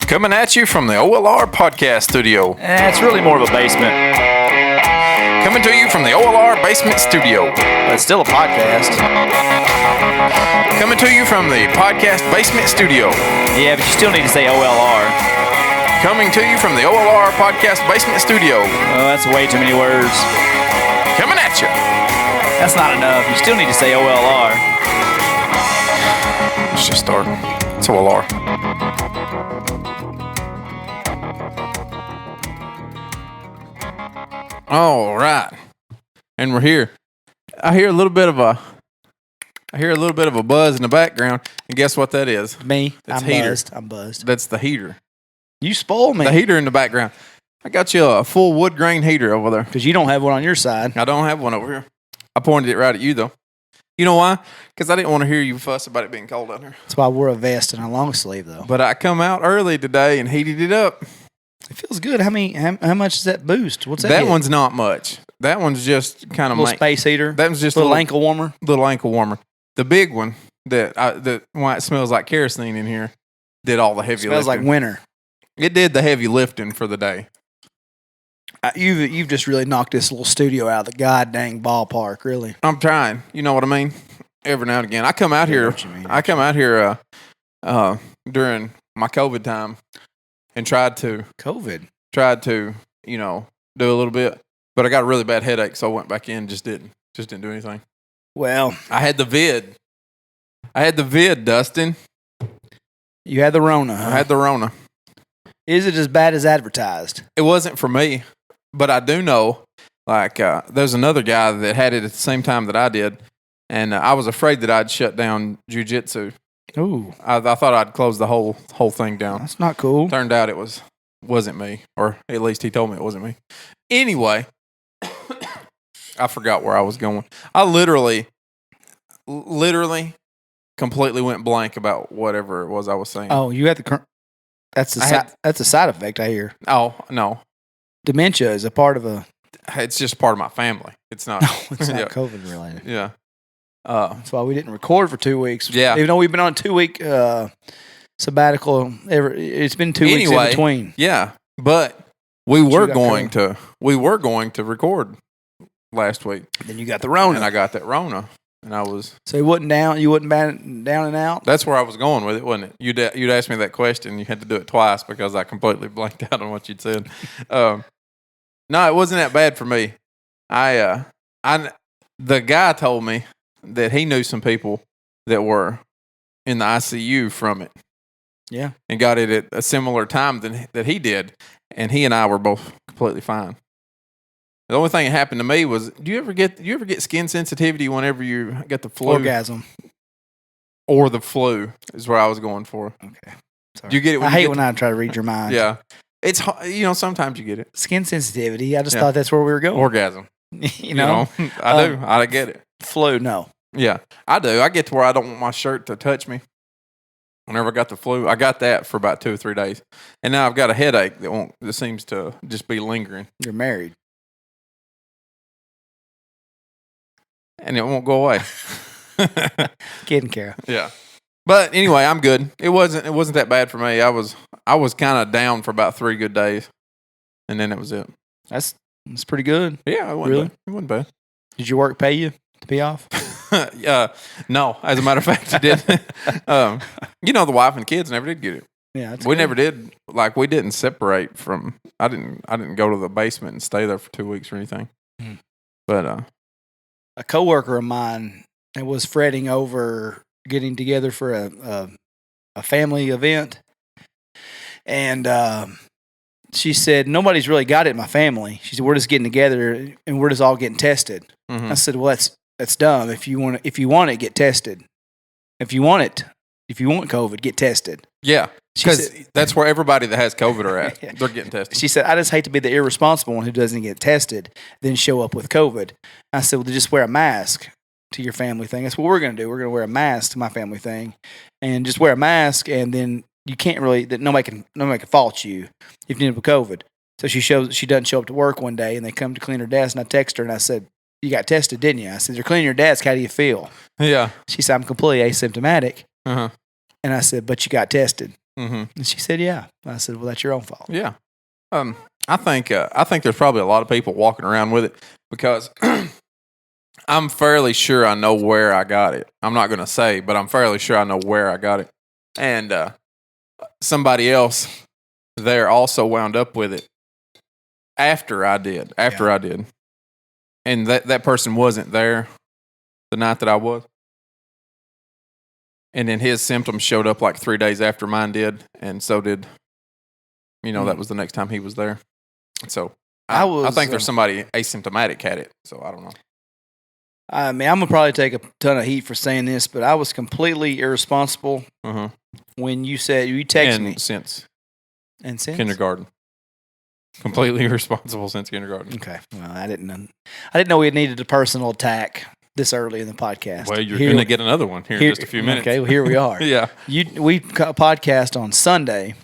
Coming at you from the OLR podcast studio. It's really more of a basement. Coming to you from the OLR basement studio. But it's still a podcast. Coming to you from the podcast basement studio. Yeah, but you still need to say OLR. Coming to you from the OLR podcast basement studio. Oh, that's way too many words. Coming at you. That's not enough. You still need to say OLR. Let's just start. It's OLR. All right, and we're here. I hear a little bit of a buzz in the background, and guess what that is? Me. That's I'm heater. buzzed. I'm buzzed. That's the heater. You spoil me. The heater in the background. I got you a full wood grain heater over there. Because you don't have one on your side. I don't have one over here. I pointed it right at you though. You know why? Because I didn't want to hear you fuss about it being cold out here. That's why I wore a vest and a long sleeve, though. But I come out early today and heated it up. It feels good. How much does that boost? What's that? That hit? one's not much. That one's just kind of little space heater. That was just little ankle warmer. Little ankle warmer. The big one that why it smells like kerosene in here did all the heavy lifting. Smells like winter. It did the heavy lifting for the day. You've just really knocked this little studio out of the god dang ballpark, really. I'm trying. You know what I mean? Every now and again, I come out here. I come out here during my COVID time and tried to do a little bit, but I got a really bad headache, so I went back in. Just didn't do anything. Well, I had the vid, Dustin. You had the Rona. I had the Rona. Is it as bad as advertised? It wasn't for me, but I do know, there's another guy that had it at the same time that I did, and I was afraid that I'd shut down jiu-jitsu. Ooh. I thought I'd close the whole thing down. That's not cool. Turned out it wasn't me, or at least he told me it wasn't me. Anyway, I forgot where I was going. I literally completely went blank about whatever it was I was saying. Oh, you had the that's a side effect, I hear. Oh, no. Dementia is a part of a... It's just part of my family. It's not... No, it's not yeah. COVID related. Yeah. That's why we didn't record for 2 weeks. Yeah. Even though we've been on a 2-week sabbatical, it's been 2 weeks in between. Yeah, but we were going to record last week. Then you got the Rona. And I got that Rona. And I was... So you wasn't down and out? That's where I was going with it, wasn't it? You'd asked me that question. You had to do it twice because I completely blanked out on what you'd said. No, it wasn't that bad for me. The guy told me that he knew some people that were in the ICU from it. Yeah. And got it at a similar time that he did. And he and I were both completely fine. The only thing that happened to me was, do you ever get skin sensitivity whenever you get the flu? Orgasm. Or the flu is where I was going for. Okay. Sorry. Do you get it? I hate when I try to read your mind. Yeah. It's, sometimes you get it. Skin sensitivity. I just thought that's where we were going. Orgasm. you know? I do. I get it. Flu, no. Yeah, I do. I get to where I don't want my shirt to touch me. Whenever I got the flu, I got that for about 2 or 3 days. And now I've got a headache that seems to just be lingering. You're married. And it won't go away. Kidding, Kara. Yeah. But anyway, I'm good. It wasn't that bad for me. I was kind of down for about 3 good days. And then that was it. That's pretty good. Yeah, it wasn't really? bad. It wasn't bad. Did your work pay you to be off? No, as a matter of fact, it did. The wife and kids never did get it. Yeah, we never did. We didn't separate from. I didn't go to the basement and stay there for 2 weeks or anything. But a coworker of mine was fretting over getting together for a family event, and she said nobody's really got it in my family. She said we're just getting together and we're just all getting tested. Mm-hmm. I said, well, that's dumb. If you want it, get tested. If you want COVID, get tested. Yeah, because that's where everybody that has COVID are at. Yeah. They're getting tested. She said, I just hate to be the irresponsible one who doesn't get tested, then show up with COVID. I said, well, just wear a mask to your family thing. That's what we're going to do. We're going to wear a mask to my family thing, and just wear a mask, and then you can't really that nobody can fault you if you end up with COVID. So she doesn't show up to work one day, and they come to clean her desk, and I text her and I said, you got tested, didn't you? I said, they're cleaning your desk. How do you feel? Yeah. She said, I'm completely asymptomatic. Uh-huh. And I said, but you got tested. Mm-hmm. And she said, yeah. I said, well, that's your own fault. Yeah. I think there's probably a lot of people walking around with it because I'm fairly sure I know where I got it. I'm not going to say, but I'm fairly sure I know where I got it. And somebody else there also wound up with it after I did. And that person wasn't there the night that I was. And then his symptoms showed up like 3 days after mine did. And so did, that was the next time he was there. So I think there's somebody asymptomatic had it. So I don't know. I mean, I'm going to probably take a ton of heat for saying this, but I was completely irresponsible when you said, you texted me. Since kindergarten. Completely irresponsible since kindergarten. Okay. Well, I didn't know we needed a personal attack this early in the podcast. Well, you're going to get another one here in just a few minutes. Okay, well, here we are. Yeah. We podcast on Sunday.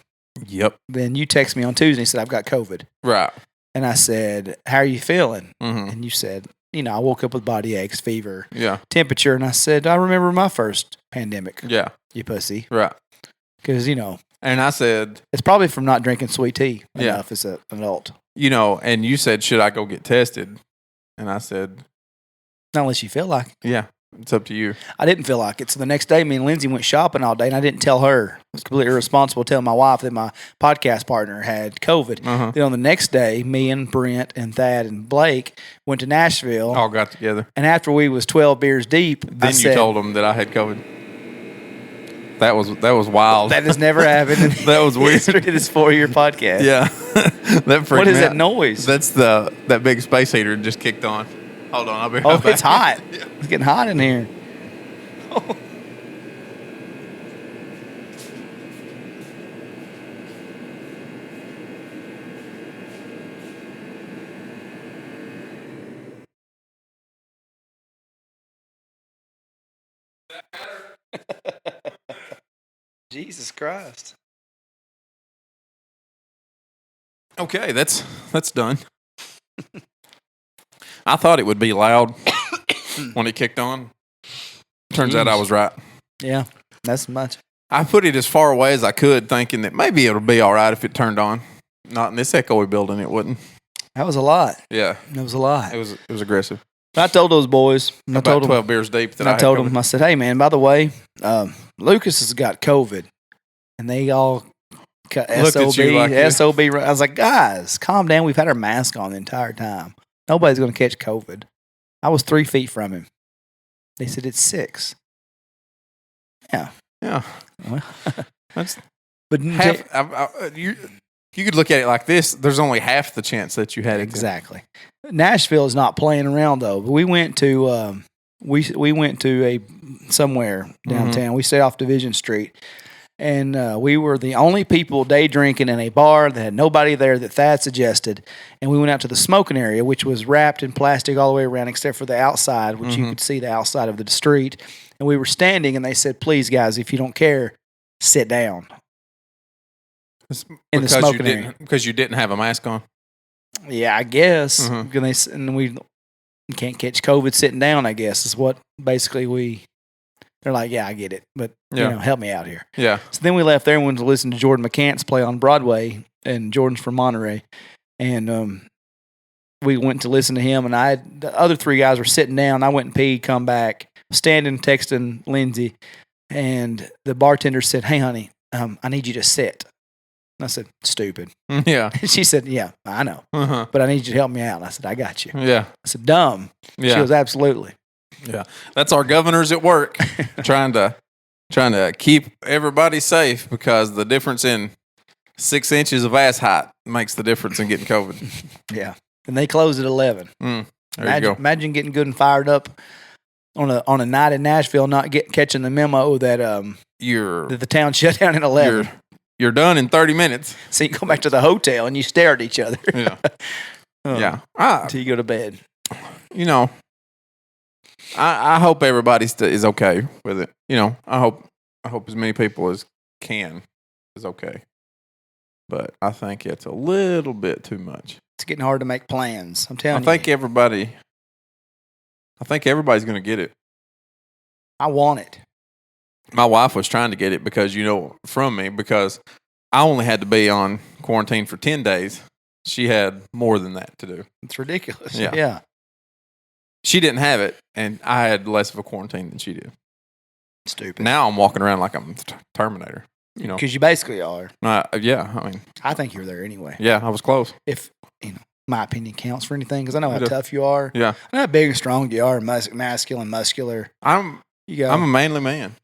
Yep. Then you text me on Tuesday and said, I've got COVID. Right. And I said, how are you feeling? Mm-hmm. And you said, I woke up with body aches, fever, temperature. And I said, I remember my first pandemic. Yeah. You pussy. Right. Because, And I said, it's probably from not drinking sweet tea enough as an adult. And you said, should I go get tested? And I said, not unless you feel like it. Yeah. It's up to you. I didn't feel like it. So the next day, me and Lindsay went shopping all day, and I didn't tell her. I was completely irresponsible telling my wife that my podcast partner had COVID. Then on the next day, me and Brent and Thad and Blake went to Nashville. All got together. And after we was 12 beers deep, then you told them that I had COVID. That was wild. That has never happened. That was weird. History of this 4-year podcast. Yeah. What is that noise? That's that big space heater just kicked on. Hold on, I'll be right back. It's hot. Yeah. It's getting hot in here. Oh. Jesus Christ. Okay, that's done. I thought it would be loud when it kicked on. Turns out I was right. Yeah, that's much. I put it as far away as I could, thinking that maybe it'll be all right if it turned on. Not in this echoey building, it wouldn't. That was a lot. Yeah, that was a lot. It was aggressive. I told those boys. I told them 12 beers deep. I told them. I said, "Hey, man. By the way, Lucas has got COVID," and they all SOB. SOB. I was like, "Guys, calm down. We've had our mask on the entire time. Nobody's going to catch COVID." I was 3 feet from him. They said it's 6. Yeah. Yeah. Well, that's but you could look at it like this. There's only half the chance that you had it. Exactly. Nashville is not playing around though. But we went to we went to somewhere downtown. We stayed off Division Street. And we were the only people day drinking in a bar that had nobody there that Thad suggested. And we went out to the smoking area, which was wrapped in plastic all the way around except for the outside, which you could see the outside of the street. And we were standing, and they said, "Please, guys, if you don't care, sit down." In the smoking area. Because you didn't have a mask on? Yeah, I guess. And we can't catch COVID sitting down, I guess, is what basically they're like, yeah, I get it, but help me out here. Yeah. So then we left there and went to listen to Jordan McCants play on Broadway, and Jordan's from Monterey, and we went to listen to him. And the other 3 guys were sitting down. I went and peed, come back, standing, texting Lindsay, and the bartender said, "Hey, honey, I need you to sit." And I said, "Stupid." Yeah. And she said, "Yeah, I know, but I need you to help me out." And I said, "I got you." Yeah. I said, "Dumb." Yeah. She goes, "Absolutely." Yeah, that's our governors at work trying to keep everybody safe because the difference in 6 inches of ass height makes the difference in getting COVID. Yeah, and they close at 11. There you go. Imagine getting good and fired up on a night in Nashville, not catching the memo that that the town shut down at 11. You're done in 30 minutes. So you go back to the hotel and you stare at each other. Yeah, yeah. Until you go to bed. I hope everybody is okay with it. I hope as many people as can is okay. But I think it's a little bit too much. It's getting hard to make plans. I'm telling you. I think everybody's going to get it. I want it. my wife was trying to get it because, from me, because I only had to be on quarantine for 10 days. She had more than that to do. It's ridiculous. Yeah. Yeah. She didn't have it, and I had less of a quarantine than she did. Stupid. Now I'm walking around like I'm the Terminator. Because you basically are. Yeah, I mean, I think you're there anyway. yeah, I was close. If, my opinion counts for anything, because I know how It does. tough you are. Yeah, I know how big and strong you are, masculine, muscular. I'm You got a manly man.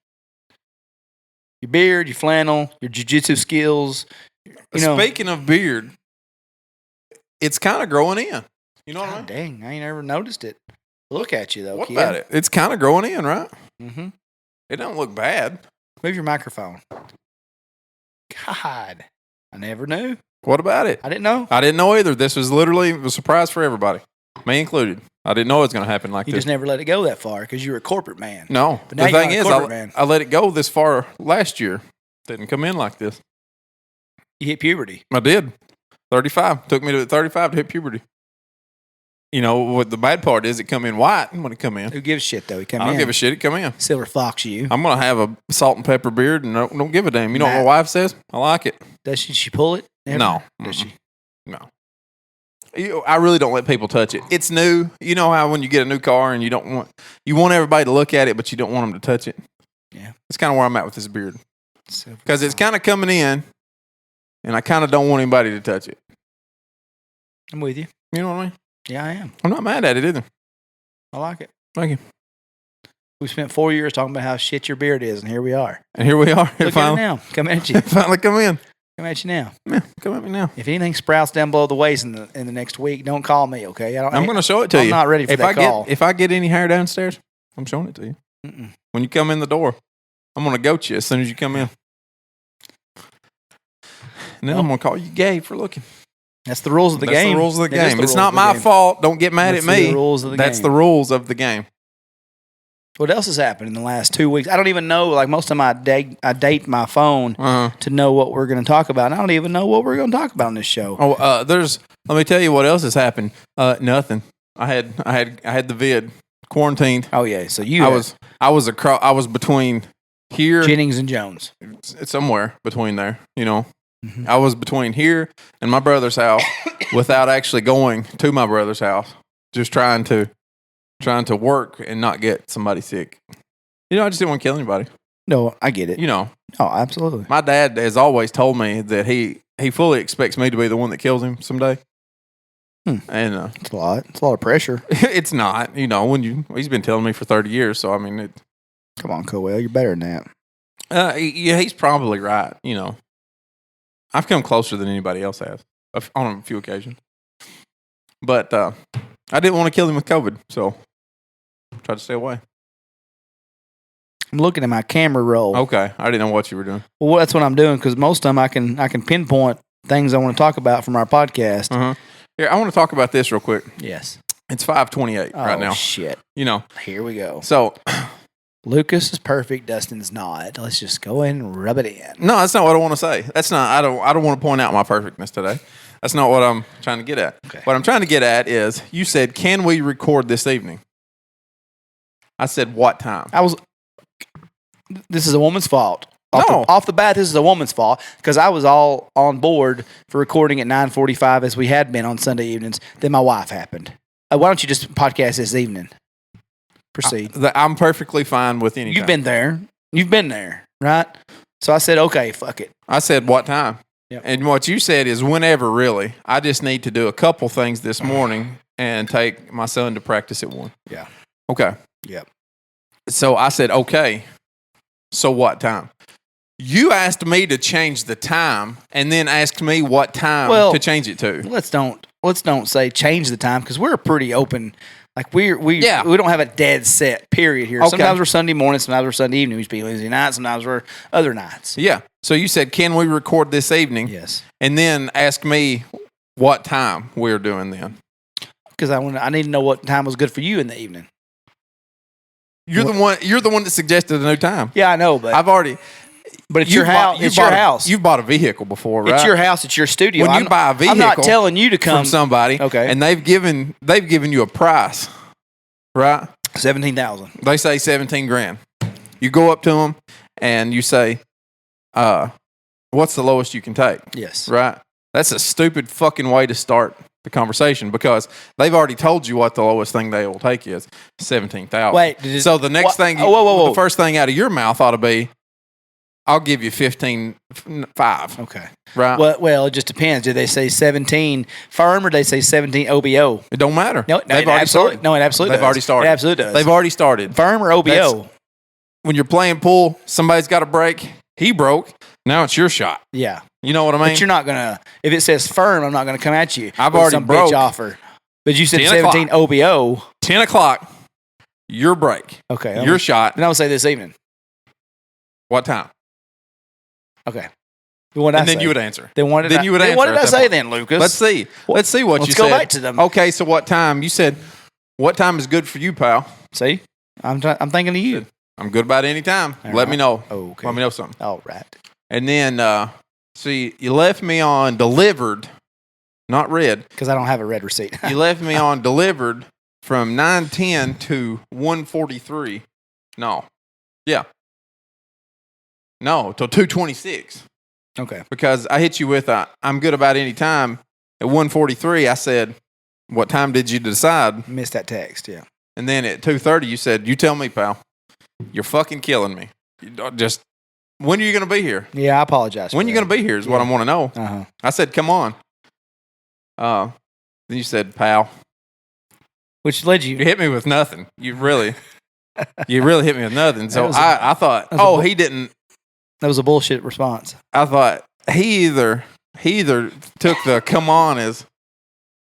your beard, your flannel, your jiu-jitsu skills. Speaking of beard, it's kind of growing in. You know what I mean? God dang, I ain't ever noticed it. Look at you, though, What kid. about it? It's kind of growing in, right? Mm-hmm. It don't look bad. Move your microphone. God, I never knew. What about it? I didn't know. I didn't know either. This was literally a surprise for everybody, me included. I didn't know it was going to happen like You this. just never let it go that far because you were a corporate man. No. But now The you're thing not a is, corporate man. I let it go this far last year. Didn't come in like this. You hit puberty. I did. 35. Took me to 35 to hit puberty. What the bad part is, it come in white when it come in. Who gives a shit, though? He come I don't in. give a shit. It come in. Silver fox you. I'm going to have a salt and pepper beard and don't give a damn. You know what my Matt. wife says? I like it. Does she pull it? Never? No. Does she? No. I really don't let people touch it. It's new. You know how when you get a new car and you want everybody to look at it, but you don't want them to touch it? Yeah. That's kind of where I'm at with this beard. Silver Because it's fox. kind of coming in, and I kind of don't want anybody to touch it. I'm with you. You know what I mean? Yeah, I am. I'm not mad at it either. I like it. Thank you. We spent 4 years talking about how shit your beard is, and here we are. And here we are. Look at it finally, now. Come at you. finally come in. Come at you now. Yeah, come at me now. If anything sprouts down below the waist in the next week, don't call me, okay? I'm going to show it to I'm you. not ready for that call. If I get any hair downstairs, I'm showing it to you. Mm-mm. When you come in the door, I'm going to goat you as soon as you come in. And then I'm going to call you gay for looking. That's the rules of the That's game. the rules of the It is game. the It's rules not of the my game. fault. Don't get mad That's at me. the rules of the That's game. the rules of the game. What else has happened in the last 2 weeks? I don't even know. Like most of my day, I date my phone Uh-huh. to know what we're going to talk about. And I don't even know what we're going to talk about on this show. Oh, let me tell you what else has happened. Nothing. I had the vid quarantined. Oh yeah, so you I was between here, Jennings and Jones. somewhere between there. Mhm. I was between here and my brother's house without actually going to my brother's house. Just trying to work and not get somebody sick. I just didn't want to kill anybody. No, I get it. Oh, Oh, absolutely. my dad has always told me that he fully expects me to be the one that kills him someday. And It's a lot. It's a lot of pressure. it's not. He's been telling me for 30 years. So I mean, Come on, Coel, you're better than that. he's probably right. I've come closer than anybody else has on a few occasions. But I didn't want to kill him with COVID, so I tried to stay away. I'm looking at my camera roll. Okay, I didn't know what you were doing. Well, that's what I'm doing because most of them I can pinpoint things I want to talk about from our podcast. Uh-huh. Here, I want to talk about this real quick. Yes. It's 5:28 right now. Shit. Here we go. So Lucas is perfect. Dustin's not. Let's just go ahead and rub it in. no, that's not what I want to say. That's not. I don't want to point out my perfectness today. That's not what I'm trying to get at. Okay. What I'm trying to get at is you said, "Can we record this evening?" I said, "What time?" This is a woman's fault. No. Off the bat, this is a woman's fault because I was all on board for recording at 9:45 as we had been on Sunday evenings. Then my wife happened. Why don't you just podcast this evening? Proceed. I'm perfectly fine with any. You've time. been there. You've been there, right? So I said, okay, fuck it. I said, "What time?" Yep. And what you said is whenever. Really, I just need to do a couple things this morning and take my son to practice at 1. Yeah. Okay. Yep. So I said, "Okay." So what time? You asked me to change the time, and then asked me what time Well, to change it to. Let's don't say change the time because we're pretty open. Like we Yeah. don't have a dead set period here. Okay. Sometimes we're Sunday morning, sometimes we're Sunday evening. We used to be Wednesday night, sometimes we're other nights. Yeah. So you said, "Can we record this evening?" Yes. And then ask me what time we're doing then. Because I need to know what time was good for you in the evening. You're the one that suggested a new time. Yeah, I know, but but it's your house. It's your house. You've bought a vehicle before, right? It's your house. It's your studio. When you buy a vehicle, I'm not telling you to come. from somebody, Okay. and they've given you a price, right? 17,000. They say 17 grand. You go up to them and you say, what's the lowest you can take? Yes. Right? That's a stupid fucking way to start the conversation because they've already told you what the lowest thing they will take is 17,000. Wait. So the next thing, whoa. the first thing out of your mouth ought to be, I'll give you 15.5. Okay. Right? Well, it just depends. Do they say 17 firm or do they say 17 OBO? It don't matter. No, they've already started. No, it absolutely They've does. already started. It absolutely does. They've already started. Firm or OBO? When you're playing pool, somebody's got a break. He broke. Now it's your shot. Yeah. You know what I mean? But you're not going to, if it says firm, I'm not going to come at you. I've with already some broke. bitch offer. But you said 10 17 o'clock. OBO. 10 o'clock, your break. Okay. Your shot. Then I would say this evening. What time? Okay. What And then you would answer. Then what did I, you would then answer what did at I that say point. then, Lucas? Let's see. Let's see what Let's you go said. back to them. Okay, so what time? You said, what time is good for you, pal? See? I'm thinking of you. I'm good about any time. All Let right. me know. Okay. Let me know something. All right. And then, see, you left me on delivered, not read. Because I don't have a red receipt. You left me on delivered from 9:10 to 1:43. No. Yeah. No, till 2:26. Okay. Because I hit you with I'm good about any time. At 1:43, I said, what time did you decide? Missed that text, yeah. And then at 2:30, you said, you tell me, pal. You're fucking killing me. Just, when are you going to be here? Yeah, I apologize. When are you going to be here is what I want to know. Uh-huh. I said, come on. Then you said, pal. Which led You you. hit me with nothing. You really hit me with nothing. So was a- I thought, that was a he didn't. That was a bullshit response. I thought he either took the come on as,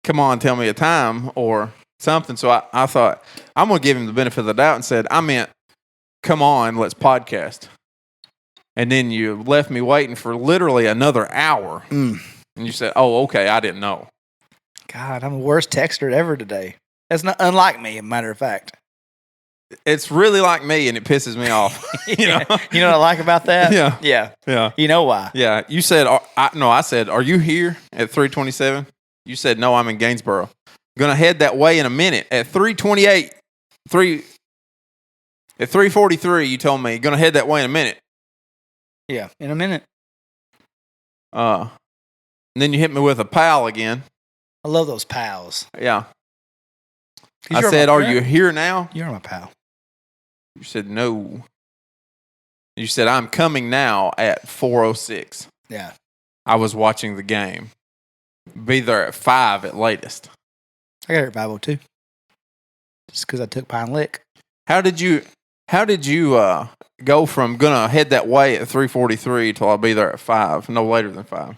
come on, tell me a time or something. So I thought, I'm going to give him the benefit of the doubt and said, I meant, come on, let's podcast. And then you left me waiting for literally another hour. Mm. And you said, oh, okay, I didn't know. God, I'm the worst texter ever today. That's not unlike me, as a matter of fact. It's really like me, and it pisses me off. You know? You know what I like about that? Yeah. Yeah. Yeah. You know why? Yeah. You said, I said, are you here at 3:27? You said, no, I'm in Gainesboro. Going to head that way in a minute. At 3:28, at 3:43, you told me, going to head that way in a minute. Yeah, in a minute. And then you hit me with a pal again. I love those pals. Yeah. 'Cause I you're said, my are friend. you here now? You're my pal. You said, no. You said, I'm coming now at 4:06. Yeah. I was watching the game. Be there at 5 at latest. I got here at 5:02. Just because I took Pine Lick. How did you go from gonna head that way at 3:43 till I'll be there at 5, no later than 5?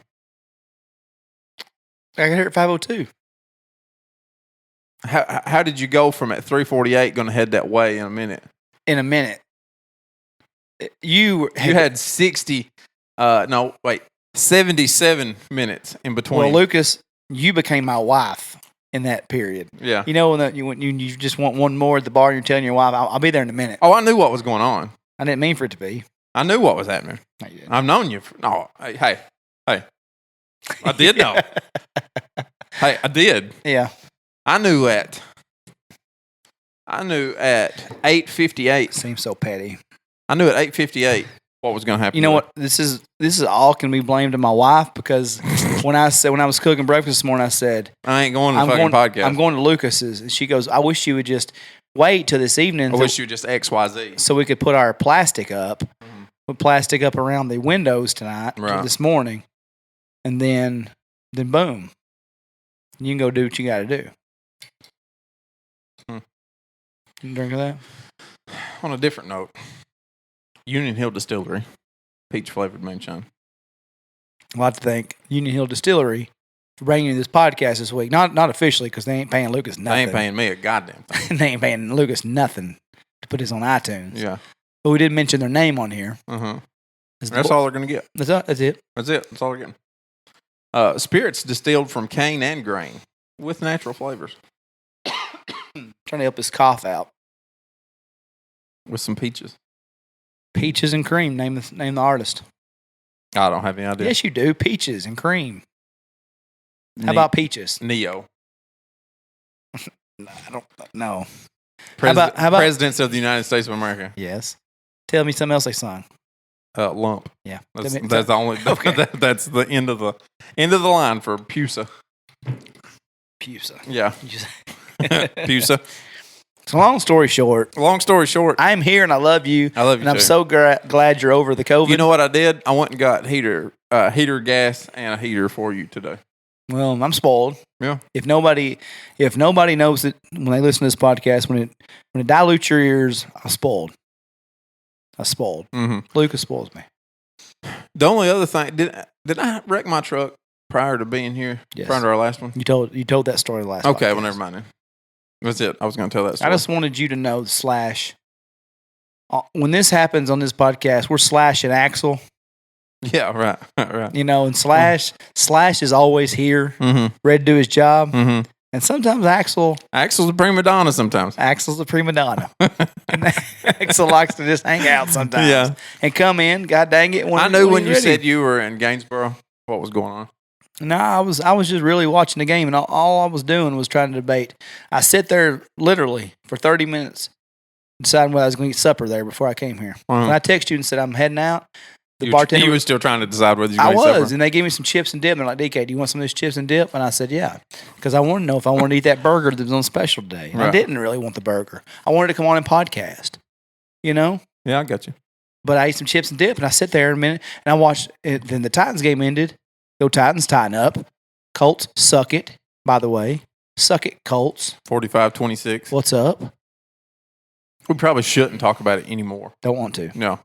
I got here at 5:02. How did you go from at 3:48 gonna head that way in a minute? In a minute. You had 77 minutes in between. Well, Lucas, you became my wife in that period. Yeah. You know when you just want one more at the bar and you're telling your wife, I'll be there in a minute. Oh, I knew what was going on. I didn't mean for it to be. I knew what was happening. No, you didn't. I've known you. Hey. I did know. Hey, I did. Yeah. I knew at 8:58. Seems so petty. I knew at 8:58 what was going to happen. You know what? This is all can be blamed to my wife because when I was cooking breakfast this morning, I said I ain't going to the fucking podcast. I'm going to Lucas's, and she goes, "I wish you would just wait till this evening. I wish you just XYZ. so we could put our plastic up, put plastic up around the windows tonight, Right. this morning, and then boom, you can go do what you got to do." You drink of that? On a different note, Union Hill Distillery, peach flavored moonshine. Well, I have to thank Union Hill Distillery for bringing you this podcast this week. Not officially because they ain't paying Lucas nothing. They ain't paying me a goddamn thing. They ain't paying Lucas nothing to put this on iTunes. Yeah. But we did mention their name on here. That's all they're going to get. That's it. That's it. That's all they're getting. Spirits distilled from cane and grain with natural flavors Trying to help his cough out. with some peaches. Peaches and cream. Name the artist. I don't have any idea. Yes, you do. Peaches and cream. How about peaches? Neo? I don't know. How about- Presidents of the United States of America? Yes. Tell me something else they sung. lump. Yeah. That's the only. Okay. That's the end of the line for Pusa. Pusa. Yeah, You just- Pusa. So long story short, Long story short, I'm here and I love you. I love you And I'm too. so glad you're over the COVID. You know what I did? I went and got heater gas and a heater for you today. Well, I'm spoiled. Yeah. If nobody knows it when they listen to this podcast, when it dilutes your ears, I'm spoiled. Mm-hmm. Lucas spoils me. The only other thing, did I wreck my truck prior to being here? Yes. Prior to our last one? You told that story last. Okay, podcast. well, never mind then. That's it. I was going to tell that story. I just wanted you to know, Slash. When this happens on this podcast, we're Slash and Axel. Yeah, right. You know, and Slash is always here, Mm-hmm. ready to do his job. Mm-hmm. And sometimes Axel's Axel's a prima donna sometimes. a prima donna. And Axel likes to just hang out sometimes. Yeah. And come in, God dang it. I knew when he's you ready. said you were in Gainesboro, what was going on. No, I was just really watching the game, and all I was doing was trying to debate. I sit there literally for 30 minutes deciding whether I was going to eat supper there before I came here. When I texted you and said I'm heading out, the bartender You were still trying to decide whether you I were going to was, supper. and they gave me some chips and dip. And they're like, DK, do you want some of this chips and dip? And I said, yeah, because I wanted to know if I wanted to eat that burger that was on special today. And I Right. didn't really want the burger. I wanted to come on and podcast, you know? Yeah, I got you. But I ate some chips and dip, and I sit there in a minute, and I watched it. Then the Titans game ended. Go Titans, tighten up. Colts, suck it, by the way. Suck it, Colts. 45-26. What's up? We probably shouldn't talk about it anymore. Don't want to, No.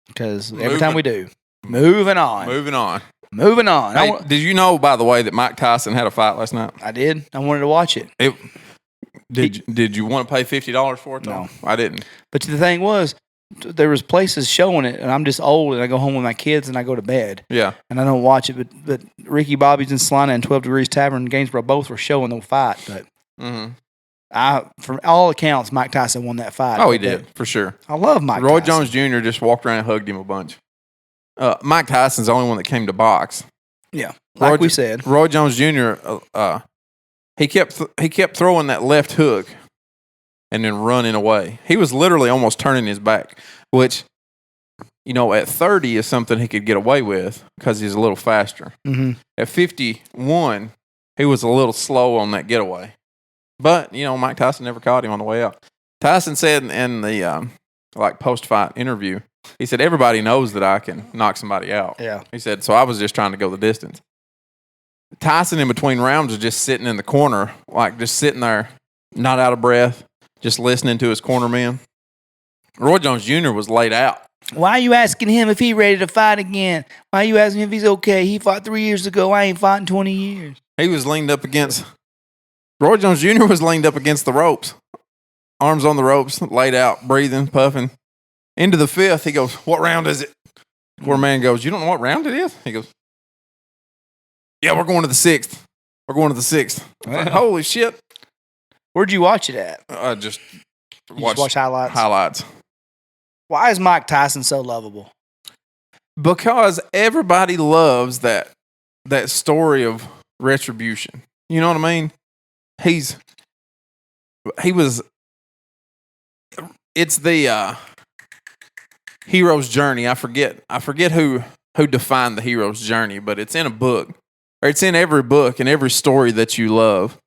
because every time we do. Moving on. Moving on. Moving on. Hey, did you know, by the way, that Mike Tyson had a fight last night? I did. I wanted to watch it. Did you want to pay $50 for it? Though? No. I didn't. But the thing was, there was places showing it, and I'm just old, and I go home with my kids, and I go to bed, Yeah. and I don't watch it. But Ricky Bobby's in Salina and 12 Degrees Tavern in Gainesboro both were showing the fight. But Mm-hmm. from all accounts, Mike Tyson won that fight. Oh, he did, for sure. I love Mike Roy Tyson. Jones Jr. just walked around and hugged him a bunch. Mike Tyson's the only one that came to box. Yeah, like Roy, we said. Roy Jones Jr. He kept throwing that left hook and then running away. He was literally almost turning his back, which, you know, at 30 is something he could get away with because he's a little faster. Mm-hmm. At 51, he was a little slow on that getaway. But, you know, Mike Tyson never caught him on the way out. Tyson said in the post-fight interview, he said, everybody knows that I can knock somebody out. Yeah. He said, so I was just trying to go the distance. Tyson in between rounds was just sitting in the corner, like just sitting there, not out of breath, just listening to his corner man. Roy Jones Jr. was laid out. Why are you asking him if he ready to fight again? Why are you asking him if he's okay? He fought 3 years ago. I ain't fought in 20 years. He was leaned up against, Roy Jones Jr. was leaned up against the ropes, arms on the ropes, laid out, breathing, puffing. Into the fifth, he goes, what round is it? Cornerman goes, you don't know what round it is? He goes, yeah, we're going to the sixth. We're going to the sixth. I was like, holy shit. Where'd you watch it at? I just You just watch highlights? highlights. Why is Mike Tyson so lovable? Because everybody loves that story of retribution. You know what I mean? It's the hero's journey. I forget who defined the hero's journey, but it's in a book. Or it's in every book and every story that you love.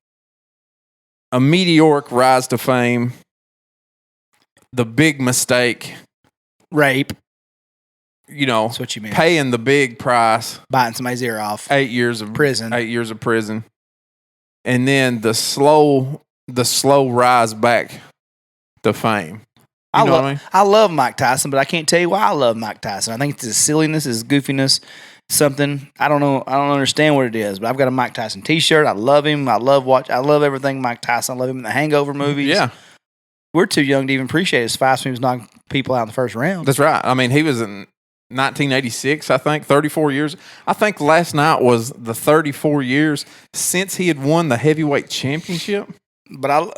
A meteoric rise to fame, the big mistake, Rape. you know, That's what you mean. paying the big price, Biting somebody's ear off. 8 years of Prison. 8 years of prison, and then the slow rise back to fame. You know what I mean? I love Mike Tyson, but I can't tell you why I love Mike Tyson. I think it's his silliness, his goofiness, something. I don't know. I don't understand what it is, but I've got a Mike Tyson T-shirt. I love him. I love everything Mike Tyson. I love him in the Hangover movies. Yeah, We're too young to even appreciate his fights when he was knocking people out in the first round. that's right. I mean, he was in 1986, I think, 34 years. I think last night was the 34 years since he had won the heavyweight championship. But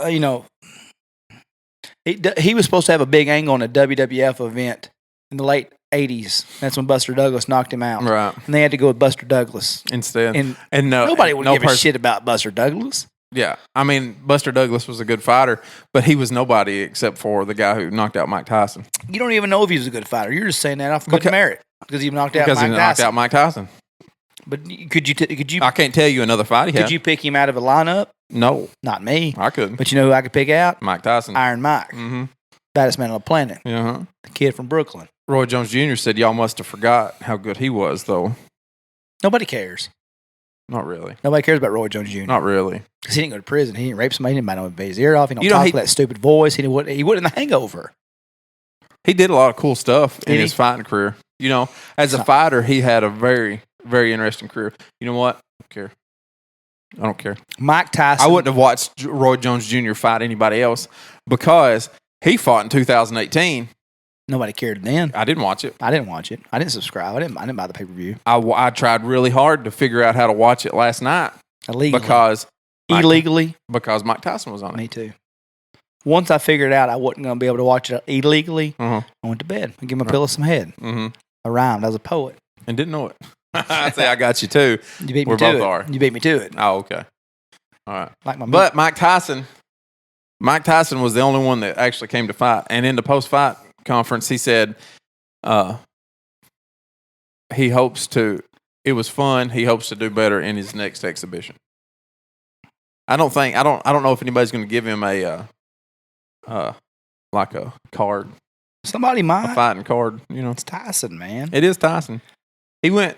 he was supposed to have a big angle on a WWF event in the late 80s. That's when Buster Douglas knocked him out. Right. And they had to go with Buster Douglas. Instead. And And nobody would give a person- shit about Buster Douglas. Yeah, I mean, Buster Douglas was a good fighter, but he was nobody except for the guy who knocked out Mike Tyson. You don't even know if he was a good fighter. You're just saying that off good merit because he knocked out Because Mike he Tyson. knocked out Mike Tyson. But could you I can't tell you another fight he had. could you pick him out of a lineup? No, Not me. I couldn't. But you know who I could pick out? Mike Tyson. Iron Mike, Mm-hmm. baddest man on the planet, Uh-huh. the kid from Brooklyn. Roy Jones Jr. said y'all must have forgot how good he was, though. Nobody cares. Not really. Nobody cares about Roy Jones Jr. Not really. Because he didn't go to prison. He didn't rape somebody. He didn't bite his ear off. He don't You know, talk he- with that stupid voice. He wouldn't in The Hangover. He did a lot of cool stuff in Did his he? fighting career. You know, as a fighter, he had a very, very interesting career. You know what? I don't care. I don't care. Mike Tyson. I wouldn't have watched Roy Jones Jr. fight anybody else because he fought in 2018. Nobody cared then. I didn't watch it. I didn't watch it. I didn't subscribe. I didn't buy the pay-per-view. I tried really hard to figure out how to watch it last night Illegally. because Illegally. Mike Tyson was on it. Me too. Once I figured out I wasn't going to be able to watch it illegally, Uh-huh. I went to bed. I give my pillow some head. Mm-hmm. I rhymed. I was a poet. And didn't know it. I'd say I got you too. You beat me We to both it. are. You beat me to it. Oh, okay. All right. Like my But Mike Tyson was the only one that actually came to fight. And in the post-fight conference, he said he hopes to. It was fun. He hopes to do better in his next exhibition. I don't know if anybody's going to give him a like a card, somebody a might. fighting card. You know, It's Tyson, man. it is Tyson. He went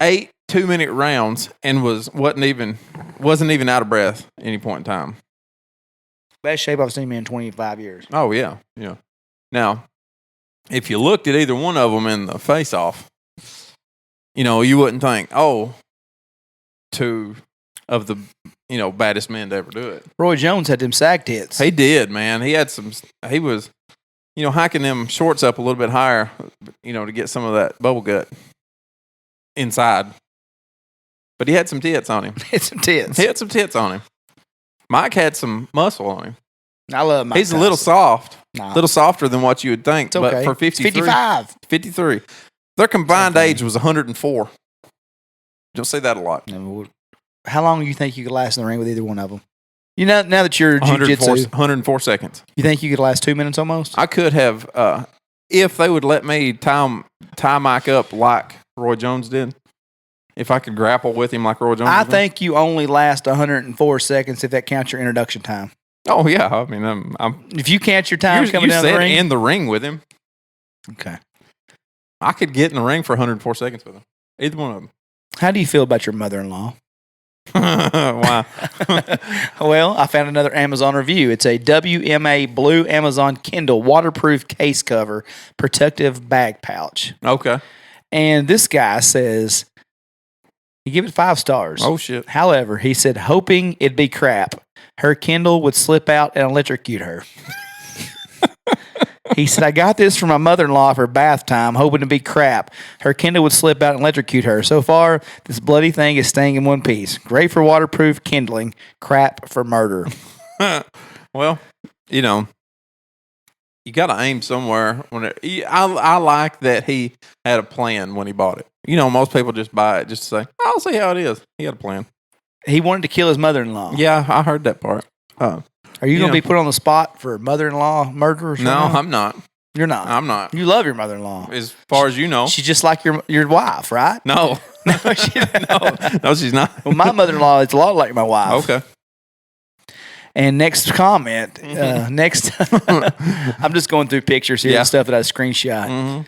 8 2-minute rounds and wasn't even out of breath at any point in time. Best shape I've seen him in 25 years. Oh yeah, yeah. Now, if you looked at either one of them in the face-off, you know you wouldn't think, oh, two of the baddest men to ever do it. Roy Jones had them sag tits. He did, man. He had some. He was, hiking them shorts up a little bit higher, to get some of that bubble gut inside. But he had some tits on him. It's some tits. He had some tits on him. Mike had some muscle on him. I love Mike He's a Tyson. little soft, Nah. a little softer than what you would think. It's okay. But for 53, 55. 53, their combined Okay. age was 104. You'll see that a lot. No, how long do you think you could last in the ring with either one of them? You know, now that you're 104, jiu-jitsu, 104 seconds. you think you could last 2 minutes almost? I could have, if they would let me tie Mike up like Roy Jones did. If I could grapple with him like Roy Jones I did. think you only last 104 seconds if that counts your introduction time. Oh, yeah. I mean, I'm If you count your time you coming down said the ring. in the ring with him. Okay. I could get in the ring for 104 seconds with him. Either one of them. How do you feel about your mother-in-law? Why? Well, I found another Amazon review. It's a WMA Blue Amazon Kindle waterproof case cover, protective bag pouch. Okay. And this guy says he gave it 5 stars. Oh, shit. However, he said, hoping it'd be crap, her Kindle would slip out and electrocute her. He said, I got this from my mother-in-law for bath time, hoping it'd be crap. Her Kindle would slip out and electrocute her. So far, this bloody thing is staying in one piece. Great for waterproof kindling, crap for murder. Well, you got to aim somewhere. I like that he had a plan when he bought it. Most people just buy it just to say, I'll see how it is. He had a plan. He wanted to kill his mother-in-law. Yeah, I heard that part. Are you going to be put on the spot for mother-in-law murder or something? No, I'm not. You're not. I'm not. You love your mother-in-law. As far as you know. She's just like your wife, right? No. No, No, she's not. Well, my mother-in-law is a lot like my wife. Okay. And next comment, next, I'm just going through pictures here Yeah. and stuff that I screenshot. Mm-hmm.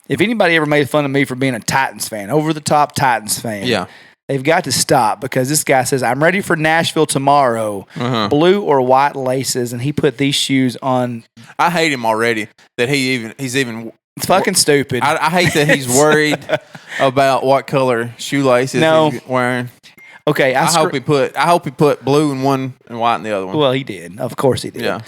If anybody ever made fun of me for being a Titans fan, over the top Titans fan, Yeah. they've got to stop because this guy says, I'm ready for Nashville tomorrow, Uh-huh. blue or white laces. And he put these shoes on. I hate him already that he's even. It's fucking stupid. I hate that he's worried about what color shoelaces No. he's wearing. Okay. I hope he put blue in one and white in the other one. Well, he did. Of course he did. Yeah.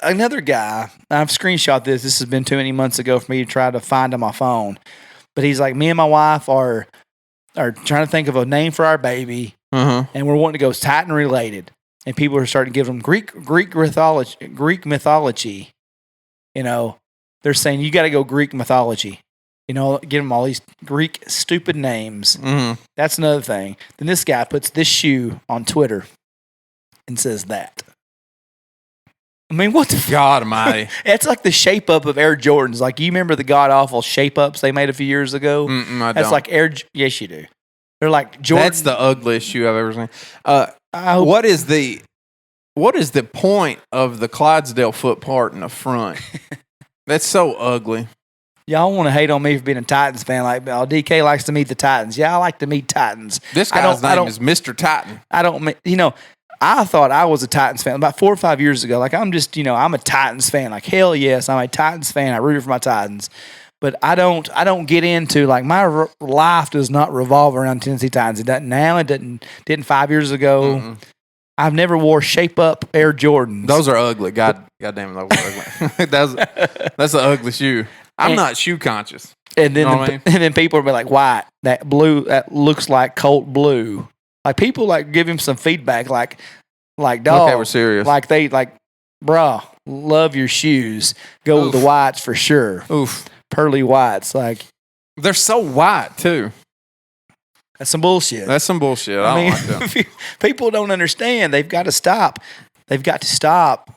Another guy, I've screenshot this. This has been too many months ago for me to try to find on my phone. But he's like, me and my wife are trying to think of a name for our baby, Uh-huh. and we're wanting to go Titan related. And people are starting to give them Greek mythology. They're saying you got to go Greek mythology. give them all these Greek stupid names. Mm-hmm. That's another thing. Then this guy puts this shoe on Twitter and says that. I mean, what the God almighty. It's like the shape up of Air Jordans. Like, you remember the god awful shape ups they made a few years ago? I That's don't. like Yes, you do. They're like Jordan. That's the ugliest shoe I've ever seen. I hope, What is the point of the Clydesdale foot part in the front? That's so ugly. y'all want to hate on me for being a Titans fan. Like, oh, DK likes to meet the Titans. Yeah, I like to meet Titans. This guy's name is Mr. Titan. I thought I was a Titans fan about 4 or 5 years ago. Like, I'm just, I'm a Titans fan. Like, hell yes, I'm a Titans fan. I rooted for my Titans. But I don't get into, like, my life does not revolve around Tennessee Titans. It doesn't now. It didn't 5 years ago. Mm-mm. I've never wore shape up Air Jordans. Those are ugly. God damn, those are ugly. That's an ugly shoe. I'm not shoe conscious. And then, You know what I mean? and then people will be like, "Why that blue? That looks like Colt blue." Like, people like give him some feedback, like dog. Okay, we're serious. Bruh, love your shoes. Go with the whites for sure. Oof. Pearly whites, like, They're so white too. that's some bullshit. That's some bullshit. I don't like them. People don't understand. They've got to stop. They've got to stop.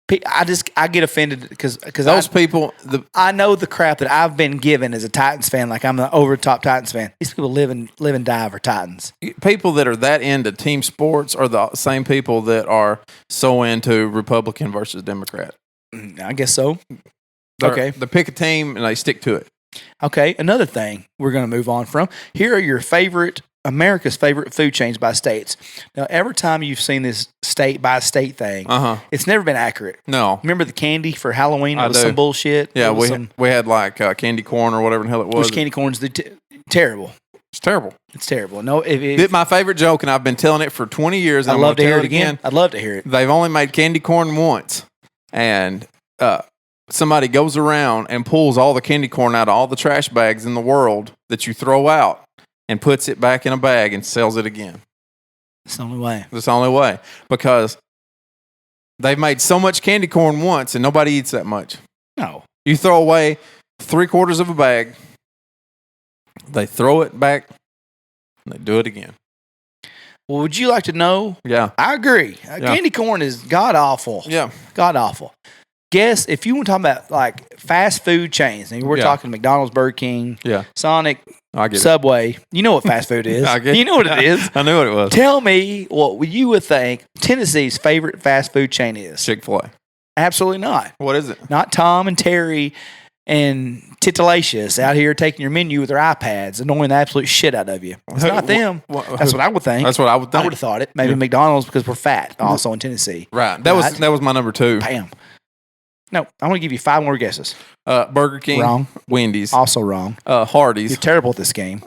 I get offended because Those people, I know the crap that I've been given as a Titans fan. Like, I'm the over top Titans fan. These people live and die for Titans. people that are that into team sports are the same people that are so into Republican versus Democrat. I guess so. Okay. They pick a team and they stick to it. Okay, another thing we're going to move on from. Here are your America's favorite food chains by states. Now, every time you've seen this state by state thing, it's never been accurate. No. Remember the candy for Halloween? It I was do. some bullshit. Yeah, It was we had like candy corn or whatever the hell it was. which candy corns? Terrible. It's terrible. It's terrible. No, if My favorite joke, and I've been telling it for 20 years. And I'd I'm love to gonna hear tell it again. I'd love to hear it. They've only made candy corn once, and somebody goes around and pulls all the candy corn out of all the trash bags in the world that you throw out and puts it back in a bag and sells it again. It's the only way. That's the only way, because they've made so much candy corn once and nobody eats that much. No. You throw away 3/4 of a bag, they throw it back, and they do it again. Well, would you like to know? Yeah. I agree. Candy corn is god awful. Yeah. God awful. Guess if you want to talk about like fast food chains, and we're Yeah. talking McDonald's, Burger King, Yeah. Sonic, I get Subway. You know what fast food is. I get it. You know what it is. I knew what it was. Tell me what you would think Tennessee's favorite fast food chain is. Chick-fil-A. Absolutely not. What is it? Not Tom and Terry and Titalacious out here taking your menu with their iPads, annoying the absolute shit out of you. It's not them. That's what I would think. That's what I would I think. would have thought it. Maybe McDonald's because we're fat, also in Tennessee. Right. That was my number 2. Bam. No, I'm going to give you 5 more guesses. Burger King. Wrong. Wendy's. Also wrong. Hardee's. You're terrible at this game.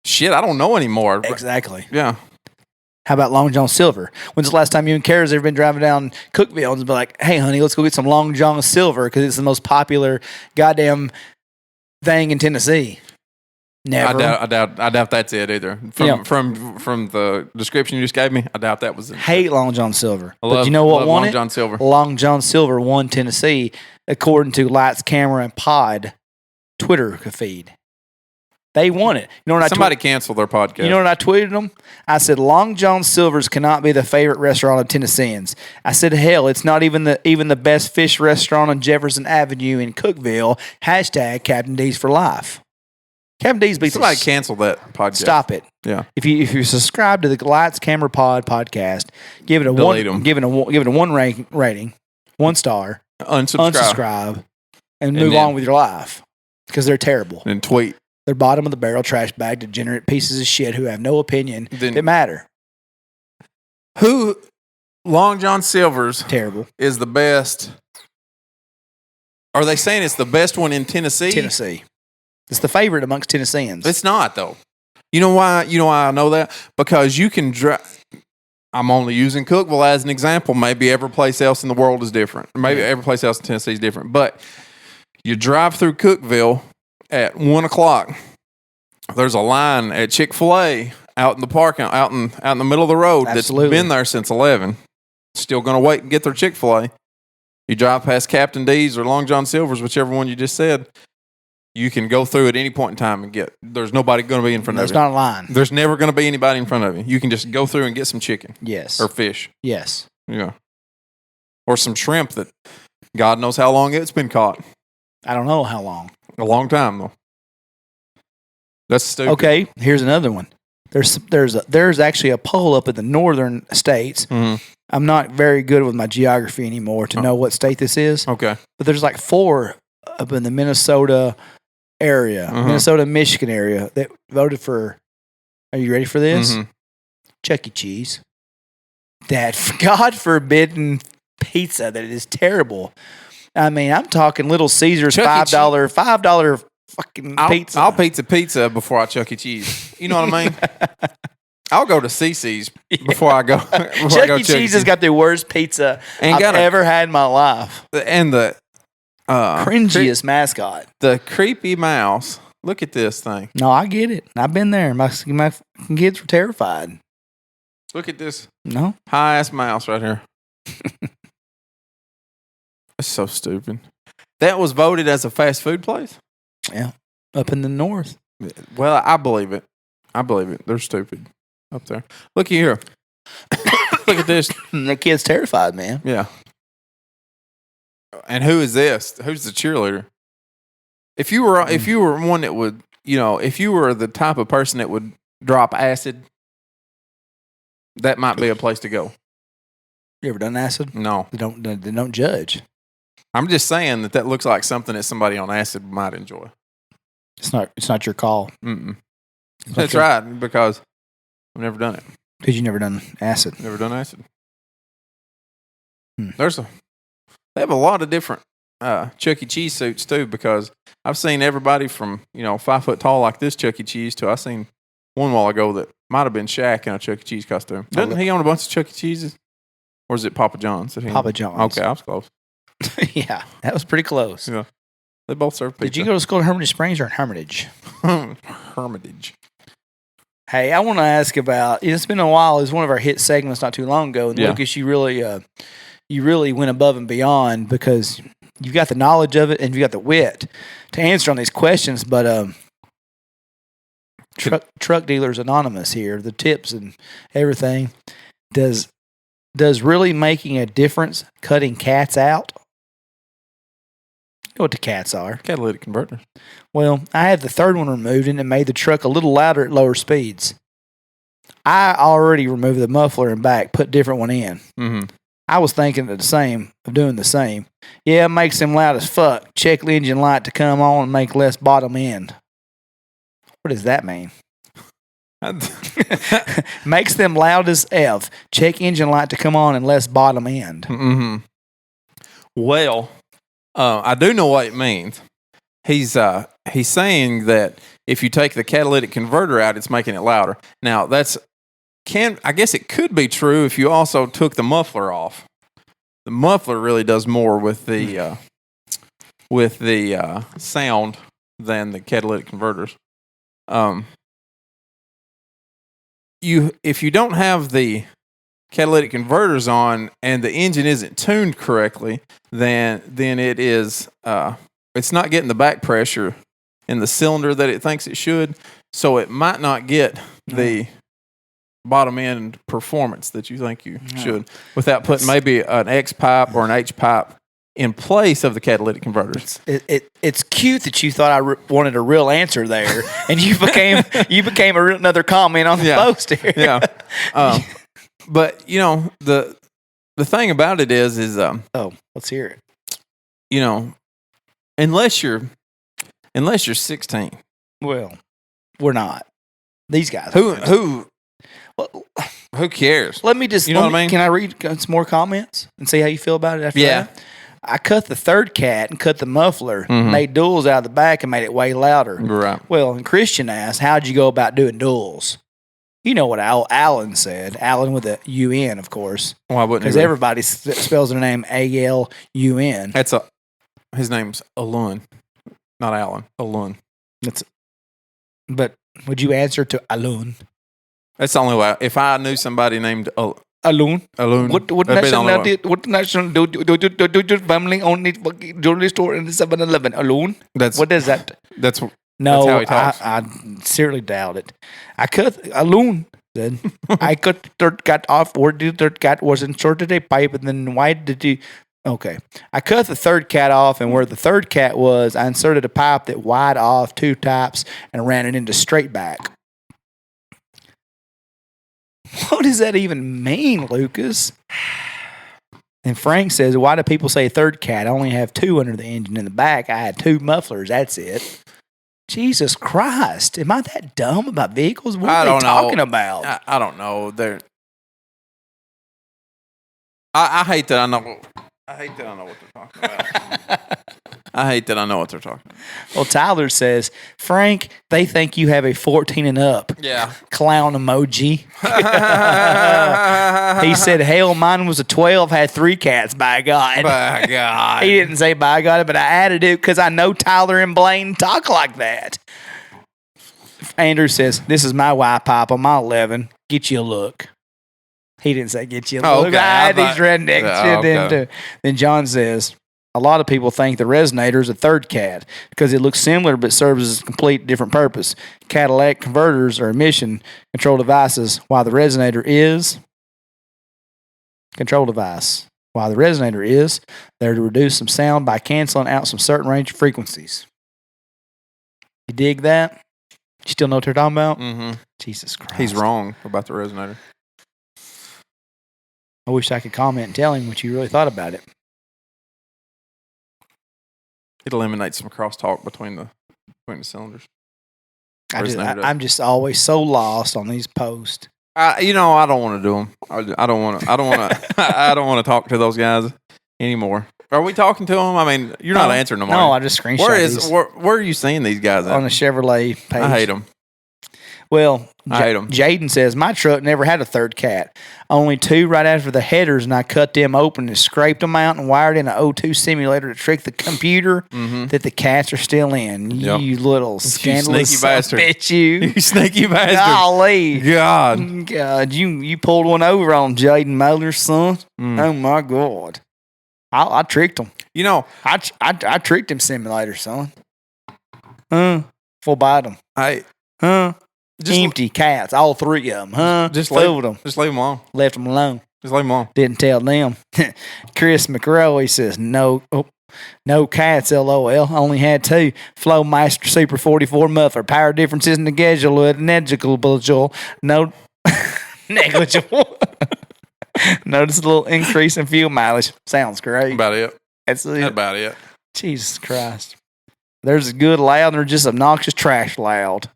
Shit, I don't know anymore. Exactly. Yeah. How about Long John Silver? When's the last time you and Kara's ever been driving down Cookville and be like, "Hey, honey, let's go get some Long John Silver because it's the most popular goddamn thing in Tennessee"? Never. I doubt that's it either. From the description you just gave me, I doubt that was it. Hate Long John Silver. I But love- you know what love won Long it? John Silver. Long John Silver won Tennessee, according to Lights, Camera, and Pod Twitter feed. They won it. You know what Somebody canceled their podcast. You know what I tweeted them? I said, Long John Silver's cannot be the favorite restaurant of Tennesseans. I said, hell, it's not even the best fish restaurant on Jefferson Avenue in Cookville. Hashtag Captain D's for life. Captain D's beats Somebody canceled that podcast. Stop it. Yeah. If you subscribe to the Lights Camera Pod podcast, give it a Delete 'em. one. Give it a 1 rating, 1 star. Unsubscribe, and move then- on with your life because they're terrible. And tweet. They're bottom of the barrel trash bag, degenerate pieces of shit who have no opinion that matter. Who Long John Silver's Terrible. is the best? Are they saying it's the best one in Tennessee? Tennessee. It's the favorite amongst Tennesseans. It's not though. You know why? You know why I know that? Because you can drive. I'm only using Cookville as an example. Maybe every place else in the world is different. Maybe every place else in Tennessee is different. But you drive through Cookville at 1 o'clock. There's a line at Chick-fil-A out in the parking, out in the middle of the road Absolutely. that's been there since 11. Still going to wait and get their Chick-fil-A. You drive past Captain D's or Long John Silver's, whichever one you just said. You can go through at any point in time and get. There's nobody going to be in front There's of you. not a line. There's never going to be anybody in front of you. You can just go through and get some chicken Yes. or fish. Yes. Yeah. Or some shrimp that God knows how long it's been caught. I don't know how long. A long time though. That's stupid. Okay, here's another one. There's actually a poll up in the northern states. Mhm. I'm not very good with my geography anymore to know what state this is, Okay. but there's like 4 up in the Minnesota area, Minnesota, Michigan area that voted for. Are you ready for this? Mhm. Chuck E. Cheese. That God forbidden pizza that is terrible. I mean, I'm talking Little Caesars Chuck E. $5 fucking pizza. I'll pizza before I Chuck E. Cheese. You know what I mean? I'll go to CC's before I go. Chuck E. Cheese has got the worst pizza And I've ever had in my life. and the Cringiest mascot. the creepy mouse. Look at this thing. No, I get it. I've been there. My kids were terrified. Look at this No, high ass mouse right here. That's so stupid. That was voted as a fast food place. up in the north. Well, I believe it. They're stupid up there. Look here. Look at this. The kid's terrified, man. Yeah. And who is this? Who's the cheerleader? If you were one that would, if you were the type of person that would drop acid, that might be a place to go. You ever done acid? No. They don't judge. I'm just saying that looks like something that somebody on acid might enjoy. It's not your call. Mm-mm. That's right, because I've never done it. Because you never done acid. Never done acid. They have a lot of different Chuck E. Cheese suits too, because I've seen everybody from 5 foot tall like this Chuck E. Cheese to I seen one while ago that might have been Shaq in a Chuck E. Cheese costume. Doesn't he own a bunch of Chuck E. Cheeses, or is it Papa John's? Papa John's. Okay, I was close. Yeah, that was pretty close. Yeah, they both serve pizza. Did you go to school in Hermitage Springs or in Hermitage? Hermitage. Hey, I want to ask about. It's been a while. It was one of our hit segments not too long ago. And Yeah. Lucas, you really went above and beyond because you've got the knowledge of it and you've got the wit to answer on these questions. But truck dealers anonymous here, the tips and everything. Does really making a difference cutting cats out? You know what the cats are. Catalytic converter. Well, I had the third one removed and it made the truck a little louder at lower speeds. I already removed the muffler and back, put a different one in. Mm-hmm. I was thinking of doing the same. Yeah, it makes them loud as fuck. Check the engine light to come on and make less bottom end. What does that mean? Makes them loud as F. Check engine light to come on and less bottom end. Mm-hmm. Well, I do know what it means. He's saying that if you take the catalytic converter out, it's making it louder. Now I guess it could be true if you also took the muffler off. The muffler really does more with the sound than the catalytic converters. If you don't have the catalytic converters on and the engine isn't tuned correctly, then it is it's not getting the back pressure in the cylinder that it thinks it should, so it might not get the bottom end performance that you think you should without putting maybe an X pipe or an H pipe in place of the catalytic converters. It's cute that you thought I wanted a real answer there, and you became another comment on the post here. Yeah. But the thing about it is let's hear it. Unless you're 16. Well, we're not. These guys. Who Well, cares? let me just. You know what I mean? Can I read some more comments and see how you feel about it after Yeah. that? I cut the third cat and cut the muffler, made duals out of the back and made it way louder. Right. Well, and Christian asked, how'd you go about doing duals? You know what Alan said. Alan with a UN, of course. Why wouldn't Because he? everybody spells their name A-L-U-N. His name's Alun, not Alan. Alun. But would you answer to Alun? That's the only way. If I knew somebody named Alone. Alone. What That'd be the only nationality? What national do family own it fucking jewelry store in the 7-Eleven? Alone. That's What is that? that's No, how he talks. I seriously doubt it. I cut alone. Then I cut the third cat off. Where the third cat was inserted a pipe, and then why did you? Okay, I cut the third cat off, and where the third cat was, I inserted a pipe that wide off 2 taps and ran it into straight back. What does that even mean, Lucas? And Frank says, why do people say third cat? I only have 2 under the engine in the back. I had 2 mufflers. That's it. Jesus Christ. Am I that dumb about vehicles? What are they talking about? I don't know. I hate that I know. I hate that I know what they're talking about. I hate that I know what they're talking about. Well, Tyler says, Frank, they think you have a 14 and up. Yeah. Clown emoji. He said, hell, mine was a 12, had 3 cats, by God. By God. He didn't say by God, but I added it because I know Tyler and Blaine talk like that. Andrew says, this is my Y pipe on my 11. Get you a look. He didn't say get you a look. Okay. I had these rednecks. Yeah, okay. Then John says, a lot of people think the Resonator is a third cat because it looks similar but serves a complete different purpose. Cadillac converters are emission control devices, while the Resonator is control device. While the Resonator is there to reduce some sound by canceling out some certain range of frequencies. You dig that? You still know what they're talking about? Mm-hmm. Jesus Christ. He's wrong about the Resonator. I wish I could comment and tell him what you really thought about it. It eliminates some crosstalk between the cylinders. I'm just always so lost on these posts. I don't want to do them. I don't want to. I don't want to talk to those guys anymore. Are we talking to them? I mean, you're not answering them. No, I just screenshot where are you seeing these guys at? On the Chevrolet page. I hate them. Well, I hate them. Jaden says, my truck never had a third cat. Only 2 right after the headers, and I cut them open and scraped them out and wired in an O2 simulator to trick the computer that the cats are still in. Yep. You little scandalous sneaky bastard. bitch, you. You sneaky bastard. Golly. God. God, you pulled one over on Jaden Mother's son. Oh, my God. I tricked him. You know, I tricked him simulator, son. Full bite him. Empty cats, all 3 of them, Just fooled them. Just leave them alone. Left them alone. Just leave them alone. Didn't tell them. Chris McRoy says, no cats, LOL. Only had 2. Flowmaster Super 44 muffler. Power differences in the negligible. No, negligible. Notice a little increase in fuel mileage. Sounds great. About it. That's it. That's about it. Jesus Christ. There's a good loud and there's just obnoxious trash loud.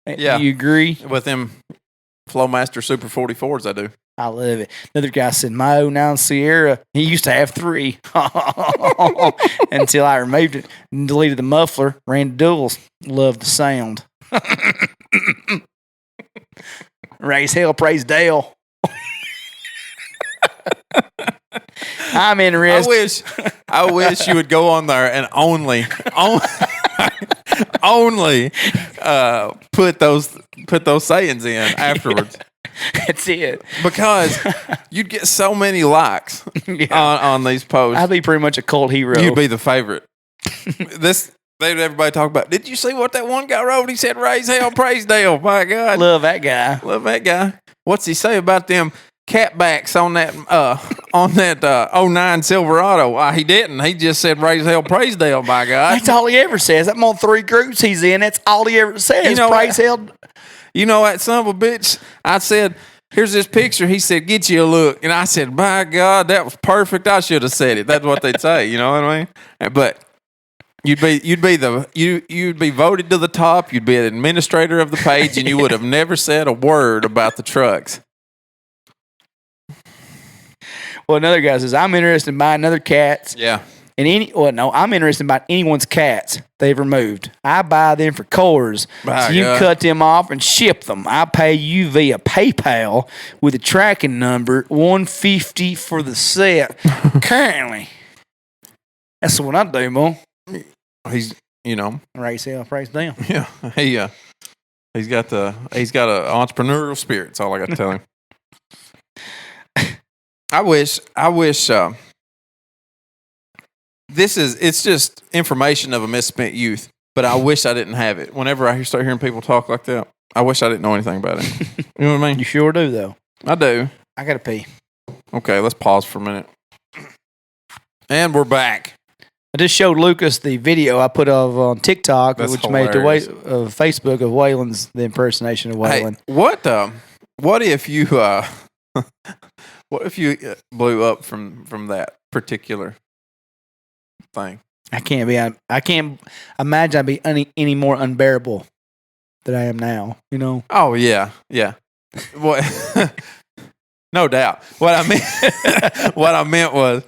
Yeah. You agree? With them Flowmaster Super 44s, I do. I love it. Another guy said, my 09 Sierra, he used to have 3 until I removed it and deleted the muffler, ran duals. Love the sound. Raise hell, praise Dale. I'm interested. I wish you would go on there and only put those sayings in afterwards. That's it. Because you'd get so many likes on these posts. I'd be pretty much a cult hero. You'd be the favorite. Everybody talk about, did you see what that one guy wrote? He said, raise hell, praise Dale. My God. Love that guy. Love that guy. What's he say about them catbacks on that 09 Silverado? He didn't. He just said, raise hell, praise Dale, by God. That's all he ever says. I'm on 3 groups he's in. That's all he ever says. You know praise hell. You know that son of a bitch? I said, here's this picture. He said, get you a look. And I said, by God, that was perfect. I should have said it. That's what they'd say. You know what I mean? But you'd be voted to the top. You'd be an administrator of the page, and you would have never said a word about the trucks. Well, another guy says, I'm interested in buying another cats. Yeah. And I'm interested in buying anyone's cats they've removed. I buy them for cores. My so you God. cut them off and ship them. I pay you via PayPal with a tracking number, $150 for the set. Currently. That's what I do, man. He's, Raise hell, praise them. yeah. He's got a entrepreneurial spirit. That's all I got to tell him. I wish. It's just information of a misspent youth, but I wish I didn't have it. Whenever I start hearing people talk like that, I wish I didn't know anything about it. You know what I mean? You sure do, though. I do. I got to pee. Okay, let's pause for a minute. And we're back. I just showed Lucas the video I put of on TikTok, That's which made the hilarious. Facebook of Waylon's, the impersonation of Waylon. Hey, what if you what if you blew up from that particular thing? I can't imagine I'd be any more unbearable than I am now. You know. Oh yeah. What? No doubt. What I meant was,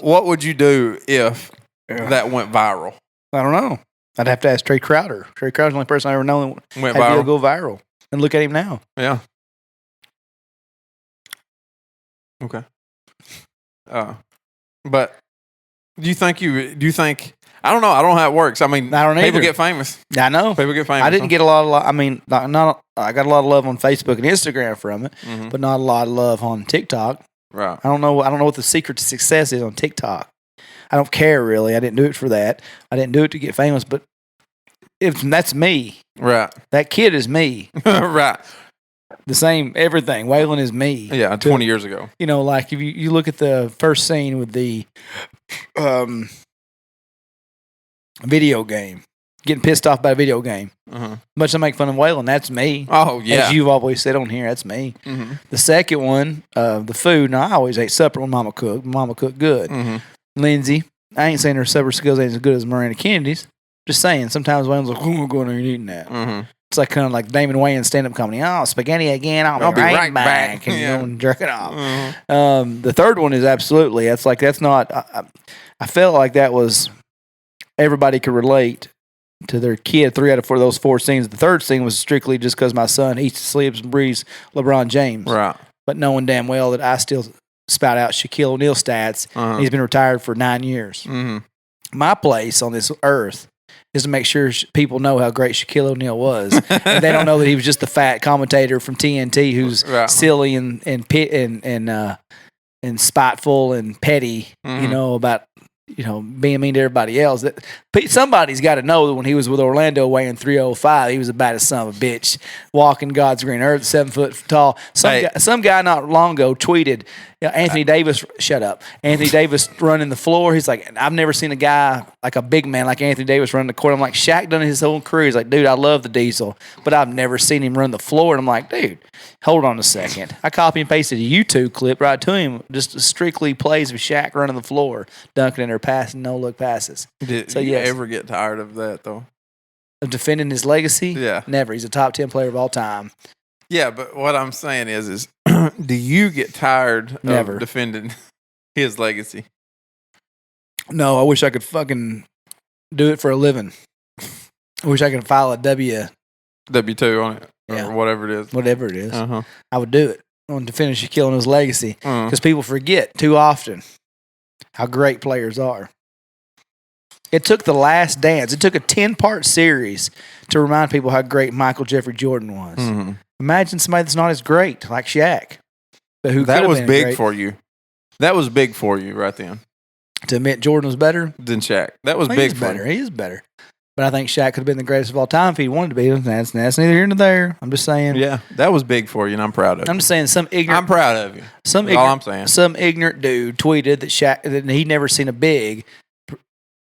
what would you do if that went viral? I don't know. I'd have to ask Trey Crowder. Trey Crowder's the only person I ever known that Went had to viral. go viral. And look at him now. Yeah. Okay. But do you think I don't know. I don't know how it works. I mean, I don't people either. get famous. I know. People get famous. I didn't get a lot of love. I mean, not I got a lot of love on Facebook and Instagram from it, Mhm. but not a lot of love on TikTok. Right. I don't know what the secret to success is on TikTok. I don't care really. I didn't do it for that. I didn't do it to get famous, but that's me. Right. That kid is me. Right. The same everything. Waylon is me. Yeah. 20 years ago. You know, like if you look at the first scene with the video game, getting pissed off by a video game. Uh-huh. Much as I make fun of Waylon, that's me. Oh yeah. As you've always said on here, that's me. Mm-hmm. The second one, the food. Now I always ate supper when Mama cooked. Mama cooked good. Mm-hmm. Lindsay, I ain't saying her supper skills ain't as good as Miranda Kennedy's. Just saying, sometimes Waylon's like, "Oh, I'm going there and eating that." Mm-hmm. It's like kind of like Damon Wayans stand-up comedy. Oh, spaghetti again. I'll be right back. And Yeah. you know, jerk it off. Mm-hmm. The third one is absolutely. That's not. I felt like that was everybody could relate to their kid. 3 out of 4 of those 4 scenes. The third scene was strictly just because my son eats, sleeps, and breathes LeBron James. Right. But knowing damn well that I still spout out Shaquille O'Neal stats. Uh-huh. He's been retired for 9 years. Mm-hmm. My place on this earth is to make sure people know how great Shaquille O'Neal was. And they don't know that he was just the fat commentator from TNT who's Right. silly and spiteful and petty, Mhm. you know, about being mean to everybody else. That somebody's got to know that when he was with Orlando weighing 305, he was about as son of a bitch, walking God's green earth, 7 foot tall. Some guy not long ago tweeted, Anthony Davis, shut up. Anthony Davis running the floor. He's like, I've never seen a guy like a big man like Anthony Davis running the court. I'm like, Shaq done his whole career. He's like, dude, I love the diesel, but I've never seen him run the floor. And I'm like, dude, hold on a second. I copy and pasted a YouTube clip right to him, just strictly plays of Shaq running the floor, dunking in or passing, no-look passes. Did So, you yes. ever get tired of that though? Of defending his legacy? Yeah. Never. He's a top 10 player of all time. Yeah, but what I'm saying is do you get tired Never. of defending his legacy? No, I wish I could fucking do it for a living. I wish I could file a W-2 on it Yeah. or whatever it is. whatever it is. Uh-huh. I would do it. I want to finish Shaquille O'Neal's legacy Uh-huh. because people forget too often how great players are. It took The Last Dance. It took a 10-part series to remind people how great Michael Jeffrey Jordan was. Mhm. Imagine somebody that's not as great, like Shaq. But who That could've was been big great. for you. That was big for you right then. To admit Jordan was better. Than Shaq. That was He big is for better. you. He is better. But I think Shaq could have been the greatest of all time if he wanted to be. That's neither here nor there. I'm just saying. Yeah, that was big for you, and I'm proud of you. I'm just saying some ignorant. I'm proud of you. Some That's all ignorant, I'm saying. some ignorant dude tweeted that Shaq that he'd never seen a big,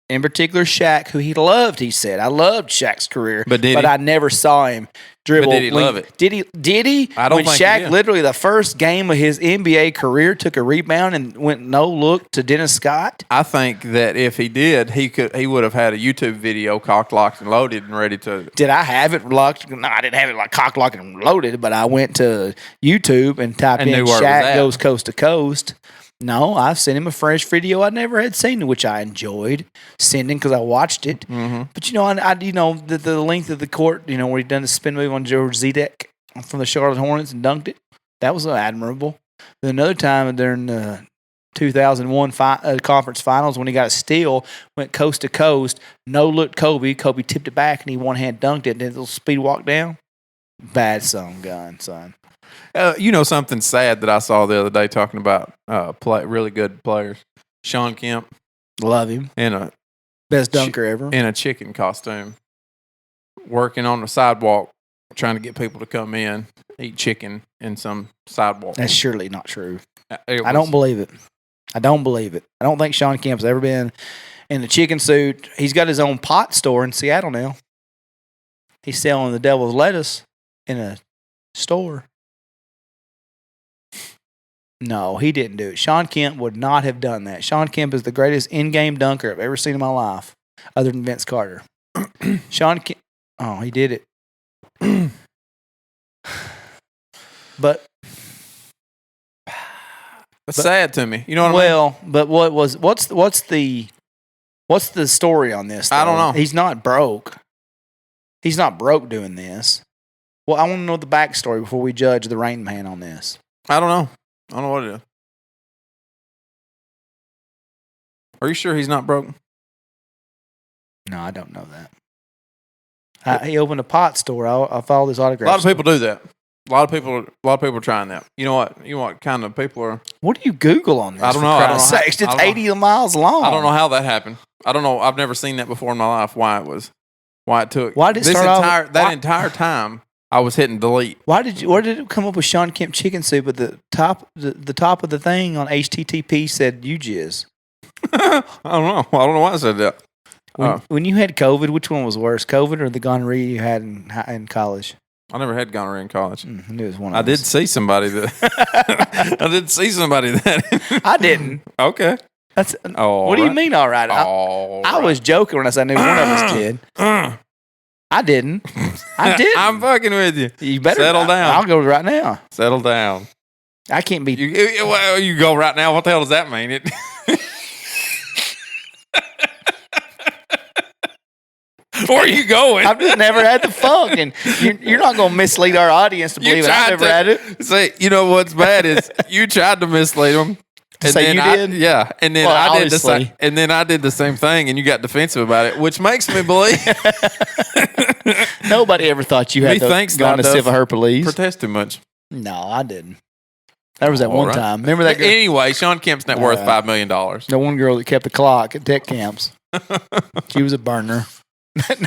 in particular Shaq, who he loved. He said, "I loved Shaq's career, But did he? I never saw him dribble." But did he love it? Did he? Did he? I don't when think he Shaq did. literally the first game of his NBA career took a rebound and went no look to Dennis Scott. I think that if he did, he would have had a YouTube video cocked, locked, and loaded and ready to. Did I have it locked? No, I didn't have it like cock locked and loaded, but I went to YouTube and typed And in knew where it was Shaq at. goes coast to coast. No, I sent him a fresh video I never had seen, which I enjoyed sending because I watched it. Mm-hmm. But the length of the court, where he done the spin move on George Zedek from the Charlotte Hornets and dunked it. That was admirable. Then another time during the 2001 conference finals when he got a steal, went coast to coast, no look Kobe. Kobe tipped it back and he one hand dunked it and did a little speed walk down. Bad gun, son. You know something sad that I saw the other day talking about really good players. Sean Kemp Love him. in Best dunker ever. a chicken costume, working on the sidewalk, trying to get people to come in, eat chicken in some sidewalk. That's surely not true. It I don't was- believe it. I don't believe it. I don't think Sean Kemp's ever been in a chicken suit. He's got his own pot store in Seattle now. He's selling the devil's lettuce in a store. No, he didn't do it. Sean Kemp would not have done that. Sean Kemp is the greatest in-game dunker I've ever seen in my life, other than Vince Carter. Sean Kemp. Oh, he did it. But It's sad to me. You know what I mean? well, but what's the story on this? I don't though? know. He's not broke. He's not broke doing this. Well, I want to know the backstory before we judge the Rain Man on this. I don't know. I don't know what it is. Are you sure he's not broke? No, I don't know that. He opened a pot store. I followed his A autograph. lot of people do that. A lot of people are trying that. You know what? You know what kind of people are? What do you Google on this? I don't for know. I don't Christ's know how- sakes? I It's don't know. 80 miles long. I don't know how that happened. I don't know. I've never seen that before in my life. Why it took? Why did it this start off- entire that why- entire time? I was hitting delete. Where did it come up with Sean Kemp chicken soup? But the top of the thing on HTTP said you jizz. I don't know. I don't know why I said that. When you had COVID, which one was worse, COVID or the gonorrhea you had in college? I never had gonorrhea in college. I knew it was one of I did those. see somebody that. I did see somebody that. I didn't. Okay. That's Oh. what do you mean? All right. I was joking when I said I knew one of us did. I didn't. I didn't. I'm fucking with you. You better settle down. I'll go right now. Settle down. I can't be. You go right now. What the hell does that mean? Where are you going? I've just never had the funk, and you're not going to mislead our audience to You believe that I've tried never to- had it. Say, you know what's bad is you tried to mislead them. To say you did? Yeah, and then Well, I did the obviously. same. And then I did the same thing, and you got defensive about it, which makes me believe Nobody ever thought you had Methinks gone to not does Hercules. protest too much. No, I didn't. That was that All one right. time. Remember that girl, Anyway, Sean Kemp's net worth $5 million. the one girl that kept the clock at tech camps? She was a burner.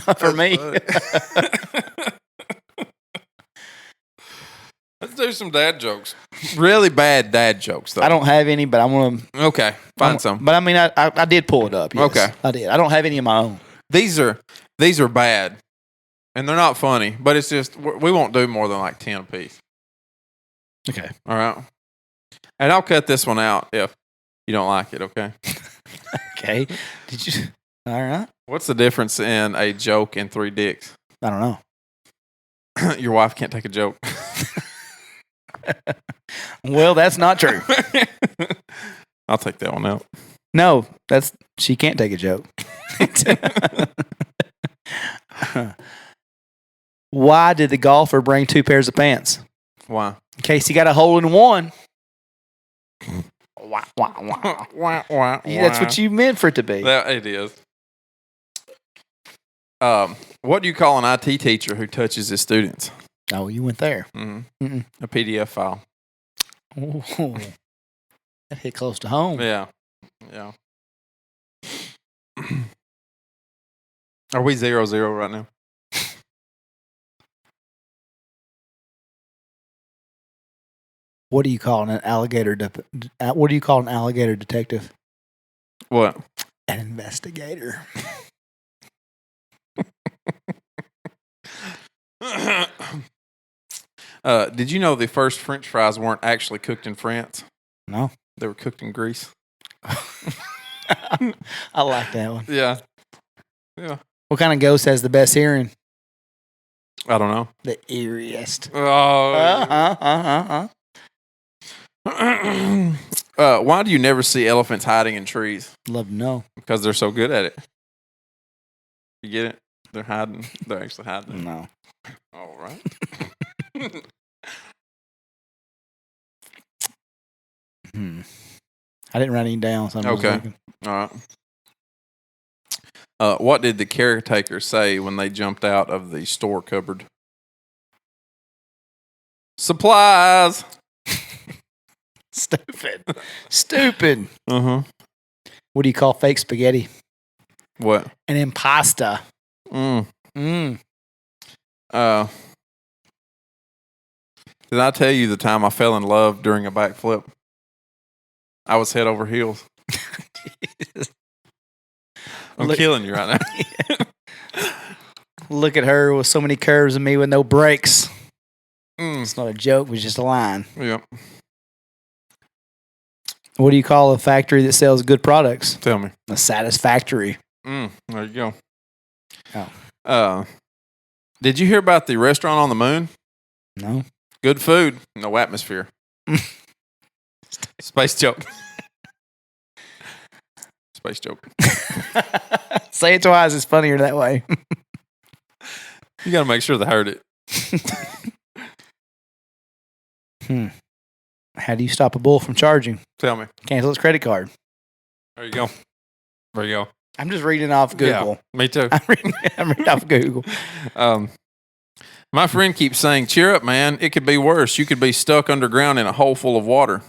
Not for me. Let's do some dad jokes. Really bad dad jokes, though. I don't have any, but I want to Okay, find some. But I mean, I did pull it up. Yes, Okay. I did. I don't have any of my own. These are bad, and they're not funny. But it's just we won't do more than like 10 apiece. Okay. All right, and I'll cut this one out if you don't like it. Okay. Okay. Did you? All right. What's the difference in a joke and 3 dicks? I don't know. Your wife can't take a joke. Well, that's not true. I'll take that one out. No, she can't take a joke. Why did the golfer bring 2 pairs of pants? Why? In case he got a hole in one. Wah, wah, wah. Wah, wah, Yeah, that's wah. what you meant for it to be. That it is. What do you call an IT teacher who touches his students? Oh, you went there. Mm-hmm. A PDF file. Ooh, that hit close to home. Yeah. Yeah. Are we 0-0 right now? What do you call an alligator? What do you call an alligator detective? What? An investigator. Did you know the first French fries weren't actually cooked in France? No, They were cooked in Greece. I like that one. Yeah. What kind of ghost has the best hearing? I don't know. The eeriest. Oh. Why do you never see elephants hiding in trees? Love to know. Because they're so good at it. You get it? They're hiding. They're actually hiding. No. All right. I didn't write any down. So I'm just Okay. looking. All right. What did the caretaker say when they jumped out of the store cupboard? Supplies. Stupid. Uh-huh. What do you call fake spaghetti? What? An impasta. Mm. Mm. Did I tell you the time I fell in love during a backflip? I was head over heels. I'm killing you right now. Look at her with so many curves and me with no brakes. Mm. It's not a joke, it was just a line. Yep. What do you call a factory that sells good products? Tell me. A satisfactory. There you go. Oh. Did you hear about the restaurant on the moon? No. Good food, no atmosphere. Space joke. Space joke. Say it twice. It's funnier that way. You got to make sure they heard it. How do you stop a bull from charging? Tell me. Cancel his credit card. There you go. There you go. I'm just reading off Google. Yeah, me too. I'm reading off Google. My friend keeps saying, cheer up, man. It could be worse. You could be stuck underground in a hole full of water.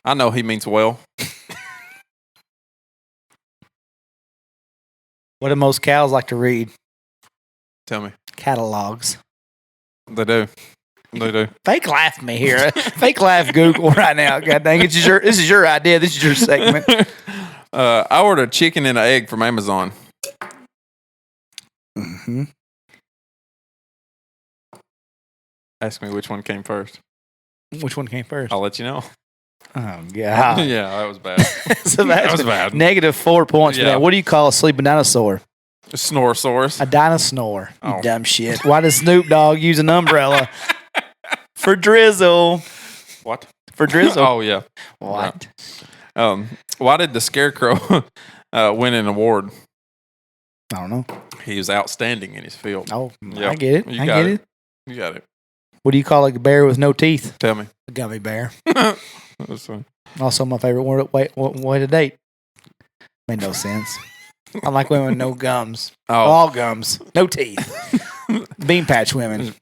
I know he means well. What do most cows like to read? Tell me. Catalogs. They do. They do. Fake laugh me here. Fake laugh Google right now. God dang it. This is your idea. This is your segment. I ordered a chicken and an egg from Amazon. Mm-hmm. Ask me which one came first. Which one came first? I'll let you know. Oh, God. Yeah, that was bad. So that was bad. -4 points for that. What do you call a sleeping dinosaur? A Snoresaurus. A dinosaur. Oh. You dumb shit. Why does Snoop Dogg use an umbrella? For drizzle. What? For drizzle. Oh, yeah. What? Right. Why did the Scarecrow win an award? I don't know. He was outstanding in his field. Oh, Yep. I get it. You I got get it. it. You got it. What do you call a bear with no teeth? Tell me. A gummy bear. That's fine. Also, my favorite way to date. Made no sense. I like women with no gums. Oh, All gums. No teeth. Bean patch women.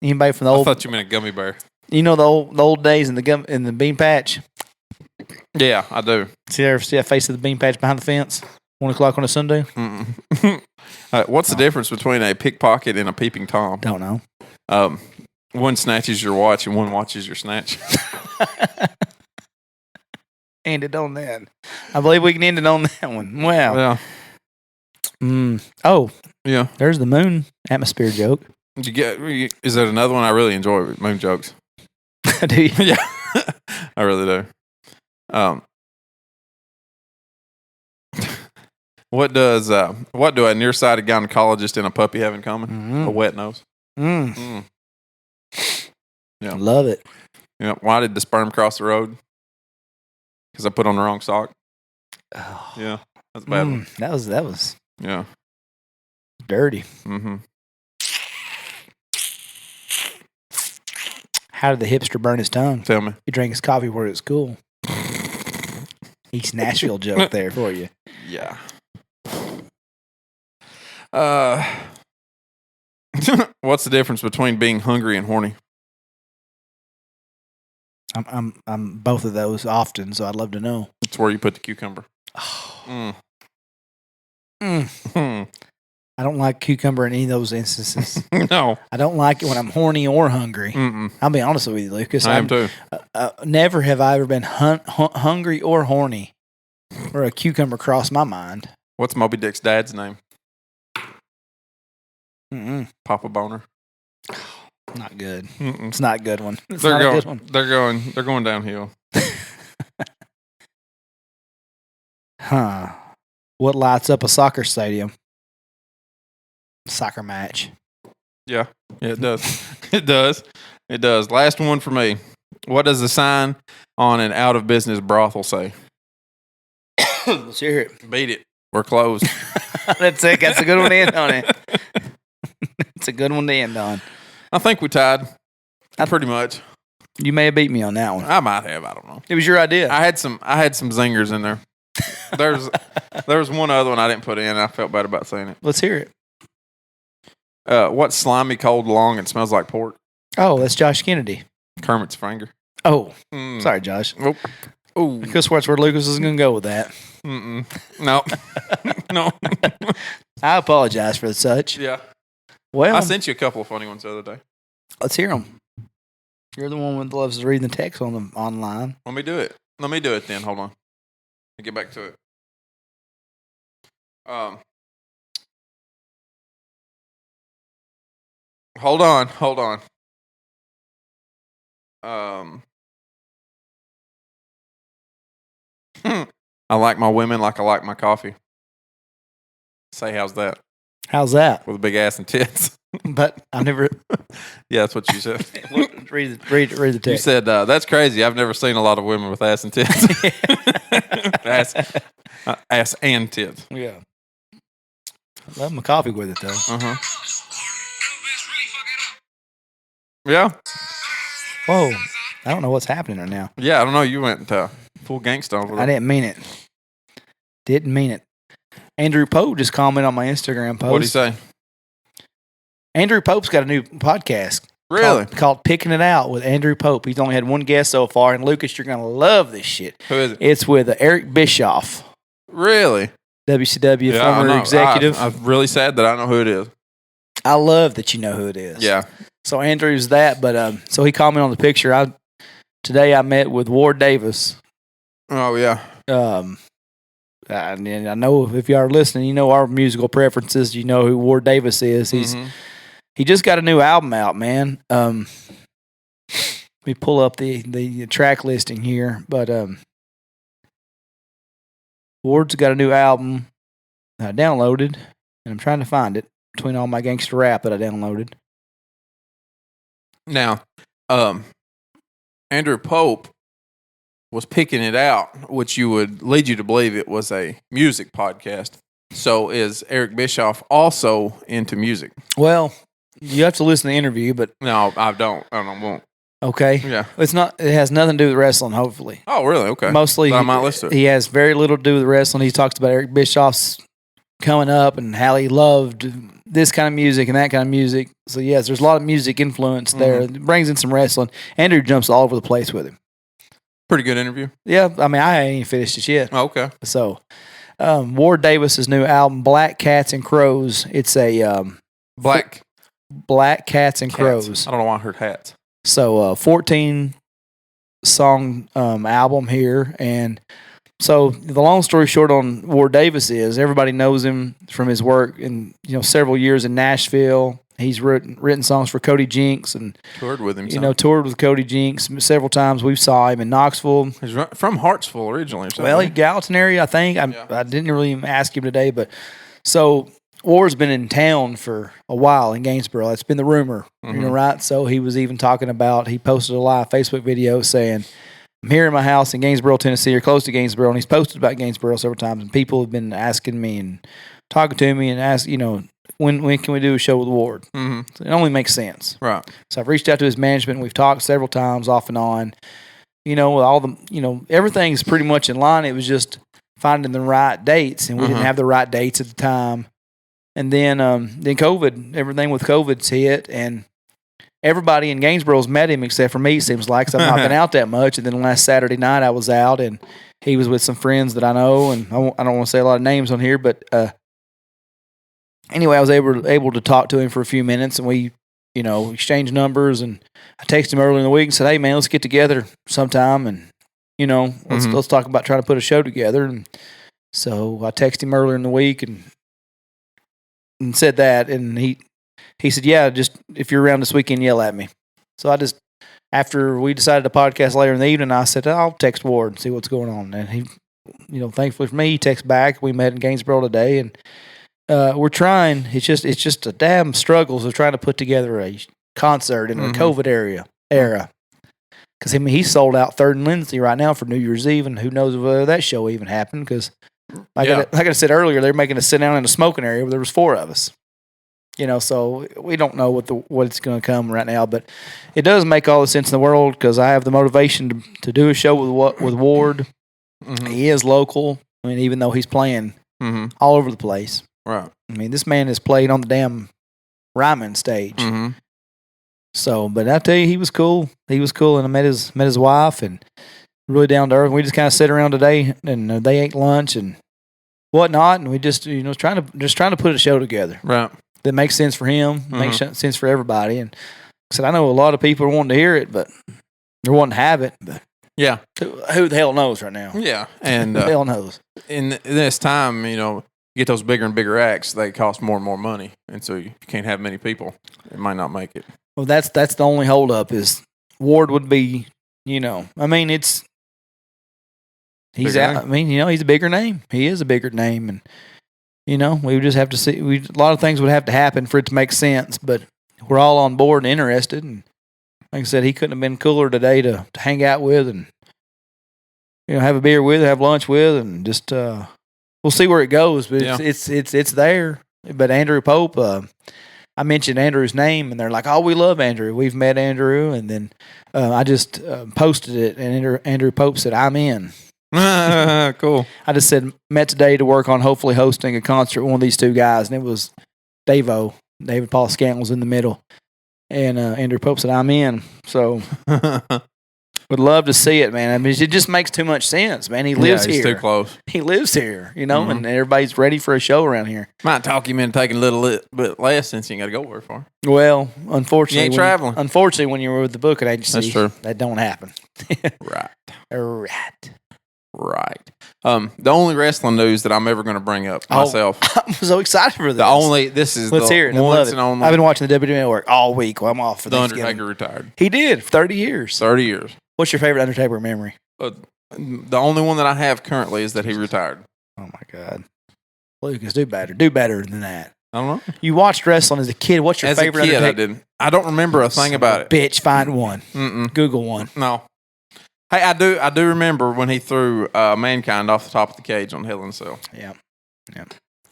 Anybody from the I old? thought you meant a gummy bear. You know the old days in the bean patch. Yeah, I do. See that face of the bean patch behind the fence? 1 o'clock on a Sunday. What's the difference between a pickpocket and a peeping Tom? Don't know. One snatches your watch and one watches your snatch. End it on that. I believe we can end it on that one. Wow. Yeah. Oh, Yeah. there's the moon atmosphere joke. Is that another one? I really enjoy moon jokes. Do you? Yeah. I really do. What do a nearsighted gynecologist and a puppy have in common? A wet nose. Yeah. Love it. Yeah. Why did the sperm cross the road? Because I put on the wrong sock. Oh. Yeah. That's a bad one. That was Yeah. dirty. Mm-hmm. How did the hipster burn his tongue? Tell me. He drank his coffee where it was cool. East Nashville joke there for you. Yeah. What's the difference between being hungry and horny? I'm both of those often, so I'd love to know. It's where you put the cucumber. Oh. Mm. I don't like cucumber in any of those instances. No. I don't like it when I'm horny or hungry. Mm-mm. I'll be honest with you, Lucas. I am too. Never have I ever been hungry or horny where a cucumber crossed my mind. What's Moby Dick's dad's name? Mm-mm. Papa Boner. Not good. Mm-mm. It's not a good one. It's They're not going. a good one. They're going downhill. Huh. What lights up a soccer stadium? Soccer match. Yeah, it does. It does. It does. Last one for me. What does the sign on an out of business brothel say? Let's hear it. Beat it. We're closed. That's it. That's a good one to end on it. It's a good one to end on. I think we tied. Pretty much. You may have beat me on that one. I might have. I don't know. It was your idea. I had some zingers in there. There was one other one I didn't put in. I felt bad about saying it. Let's hear it. What's slimy, cold, long, and smells like pork? Oh, that's Josh Kennedy. Kermit's finger. Oh, Mm. sorry, Josh. Nope. Ooh. Because that's where Lucas is going to go with that. Mm-mm. No. No. I apologize for such. Yeah. Well, I sent you a couple of funny ones the other day. let's hear them. You're the one that loves reading the text on them online. Let me do it. Let me do it then. Hold on. Let me get back to it. Hold on. I like my women like I like my coffee. Say, how's that? How's that? With a big ass and tits. But I've never Yeah, that's what you said. read the You text. said, that's crazy. I've never seen a lot of women with ass and tits. Ass and tits. Yeah. I love my coffee with it though. Uh-huh. Yeah. Whoa. I don't know what's happening right now. Yeah, I don't know. You went full gangsta over I there. didn't mean it. Didn't mean it. Andrew Pope just commented on my Instagram post. What'd he say? Andrew Pope's got a new podcast. Really? Called Picking It Out with Andrew Pope. He's only had one guest so far. And Lucas, you're going to love this shit. Who is it? It's with Eric Bischoff, Really? WCW I former know. executive. I'm really sad that I know who it is. I love that you know who it is. Yeah. So Andrew's that, but so he commented on the picture. Today I met with Ward Davis. Oh, yeah. And I know if you are listening, you know our musical preferences. You know who Ward Davis is. He just got a new album out, man. Let me pull up the track listing here, but Ward's got a new album that I downloaded, and I'm trying to find it between all my gangster rap that I downloaded. Now, Andrew Pope was Picking It Out, which you would lead you to believe it was a music podcast. So is Eric Bischoff also into music? Well, you have to listen to the interview, but No, I don't. I won't. okay. Yeah. It's not. It has nothing to do with wrestling. Hopefully, Oh, really? Okay. mostly I might listen to it. he has very little to do with wrestling. He talks about Eric Bischoff's coming up and how he loved this kind of music and that kind of music. So yes, there's a lot of music influence there. It brings in some wrestling. Andrew jumps all over the place with him. Pretty good interview. Yeah, I mean I ain't finished it yet. Oh, okay. So Ward Davis's new album, Black Cats and Crows. It's a Black Cats and Cats. Crows. I don't know why I heard hats. So 14 song album here. And so the long story short on Ward Davis is everybody knows him from his work in several years in Nashville. He's written songs for Cody Jinks and Toured with him. toured with Cody Jinks several times. We saw him in Knoxville. He's from Hartsville originally. Or something. Well, Gallatin area, I think. I didn't really even ask him today, but so Ward's been in town for a while in Gainesboro. That's been the rumor, right? So he was even talking about. He posted a live Facebook video saying, "I'm here in my house in Gainesboro, Tennessee, or close to Gainesboro." And he's posted about Gainesboro several times, and people have been asking me and talking to me and ask, when can we do a show with Ward? Mm-hmm. So it only makes sense, Right. So I've reached out to his management. We've talked several times off and on. With all the, everything's pretty much in line. It was just finding the right dates, and we didn't have the right dates at the time. And then COVID, everything with COVID's hit, and everybody in Gainesboro's met him except for me, it seems like, because I've not been out that much. And then last Saturday night I was out, and he was with some friends that I know, and I don't want to say a lot of names on here, but anyway, I was able to talk to him for a few minutes, and we, exchanged numbers, and I texted him earlier in the week and said, "Hey man, let's get together sometime, and let's talk about trying to put a show together." And so I texted him earlier in the week and said that, and he said, "Yeah, just if you're around this weekend, yell at me." So after we decided to podcast later in the evening, I said, "I'll text Ward and see what's going on." And he, thankfully for me, he texted back. We met in Gainesboro today, and we're trying. It's just a damn struggles of trying to put together a concert in the COVID era. Because he's sold out 3rd and Lindsay right now for New Year's Eve, and who knows whether that show even happened. Because like I said earlier, they're making us sit down in a smoking area where there was 4 of us. So we don't know what's going to come right now, but it does make all the sense in the world because I have the motivation to do a show with Ward. Mm-hmm. He is local. I mean, even though he's playing all over the place. Right. I mean, this man has played on the damn Ryman stage. Mm-hmm. So, but I tell you, he was cool. He was cool, and I met his wife, and really down to earth. We just kind of sat around today, and they ate lunch and whatnot, and we just trying to put a show together Right. that makes sense for him, makes sense for everybody. And I said, I know a lot of people are wanting to hear it, but they're wanting to have it, but Yeah. who the hell knows right now? Yeah. And Who the hell knows? in this time, you get those bigger and bigger acts, they cost more and more money. And so you can't have many people. It might not make it. Well, that's the only holdup is Ward would be, I mean, he's Bigger out. name. I mean, he's a bigger name. He is a bigger name, and we would just have to see. A lot of things would have to happen for it to make sense, but we're all on board and interested. And like I said, he couldn't have been cooler today to hang out with and have a beer with, have lunch with, and just we'll see where it goes. But Yeah. it's there. But Andrew Pope, I mentioned Andrew's name, and they're like, "Oh, we love Andrew. We've met Andrew." And then I just posted it, and Andrew Pope said, "I'm in." Cool. I just said, met today to work on hopefully hosting a concert with one of these two guys, and it was David Paul Scanlon was in the middle, and Andrew Pope said, "I'm in." So would love to see it, man. I mean, it just makes too much sense, man. He lives he's here. too close. He lives here, and everybody's ready for a show around here. Might talk him into taking a little bit less since you ain't got to go very far. Well, unfortunately, You ain't traveling. Unfortunately, when you're with the booking agency, That's true. that don't happen. Right. Right. The only wrestling news that I'm ever going to bring up myself. I'm so excited for this. This is Let's the hear it. I once love it. and only. I've been watching the WWE Network all week while I'm off for The Thanksgiving. Undertaker retired. He did 30 years. 30 years. What's your favorite Undertaker memory? The only one that I have currently is that he retired. Oh my God, Lucas, do better. Do better than that. I don't know. You watched wrestling as a kid. What's your As favorite a kid, Undertaker? I didn't. I don't remember a thing about it. Bitch, find one. Mm-mm. Google one. No. Hey, I do remember when he threw Mankind off the top of the cage on Hell in a Cell. Yeah.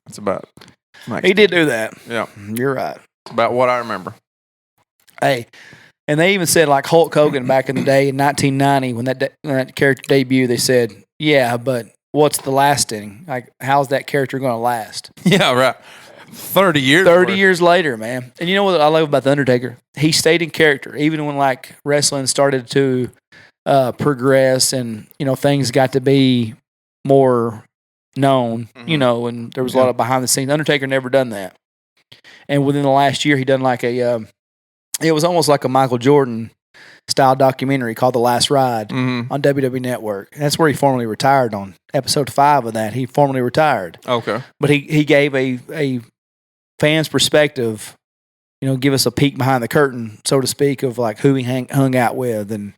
That's about it. He did do that. Yeah. You're right. It's about what I remember. Hey, and they even said like Hulk Hogan back in the day in 1990 when that character debuted, they said, yeah, but what's the lasting? Like, how's that character going to last? Yeah, right. 30 years. 30 years later, man. And you know what I love about The Undertaker? He stayed in character. Even when like wrestling started to progress and, things got to be more known, and there was a lot of behind the scenes. Undertaker never done that. And within the last year, he done like it was almost like a Michael Jordan style documentary called The Last Ride on WWE Network. That's where he formally retired on episode 5 of that. He formally retired. Okay. But he gave a fan's perspective, give us a peek behind the curtain, so to speak, of like who he hung out with and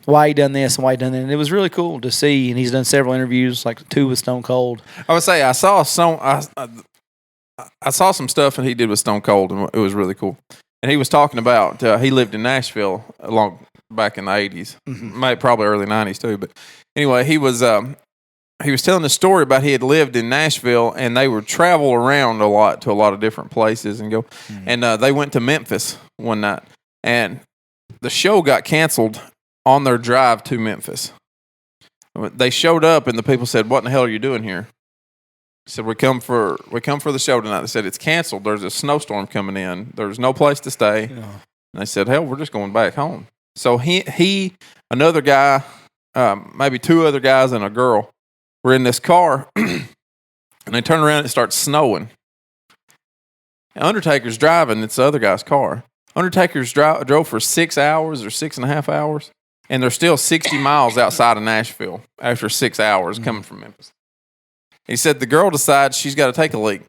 why he done this and why he done that. And it was really cool to see. And he's done several interviews, like 2 with Stone Cold. I would say I saw some stuff that he did with Stone Cold, and it was really cool. And he was talking about he lived in Nashville back in the 80s, probably early 90s too. But anyway, he was telling the story about he had lived in Nashville, and they would travel around a lot to a lot of different places and go. And they went to Memphis one night, and the show got canceled on their drive to Memphis. They showed up, and the people said, "What in the hell are you doing here?" He said, we come for the show tonight. They said, it's canceled. There's a snowstorm coming in. There's no place to stay. Yeah. And they said, hell, we're just going back home. So he another guy, maybe 2 other guys and a girl were in this car, and they turn around and it starts snowing. And Undertaker's driving. It's the other guy's car. Undertaker's drove for 6 hours or 6.5 hours, and they're still 60 miles outside of Nashville after 6 hours coming from Memphis. He said the girl decides she's got to take a leak.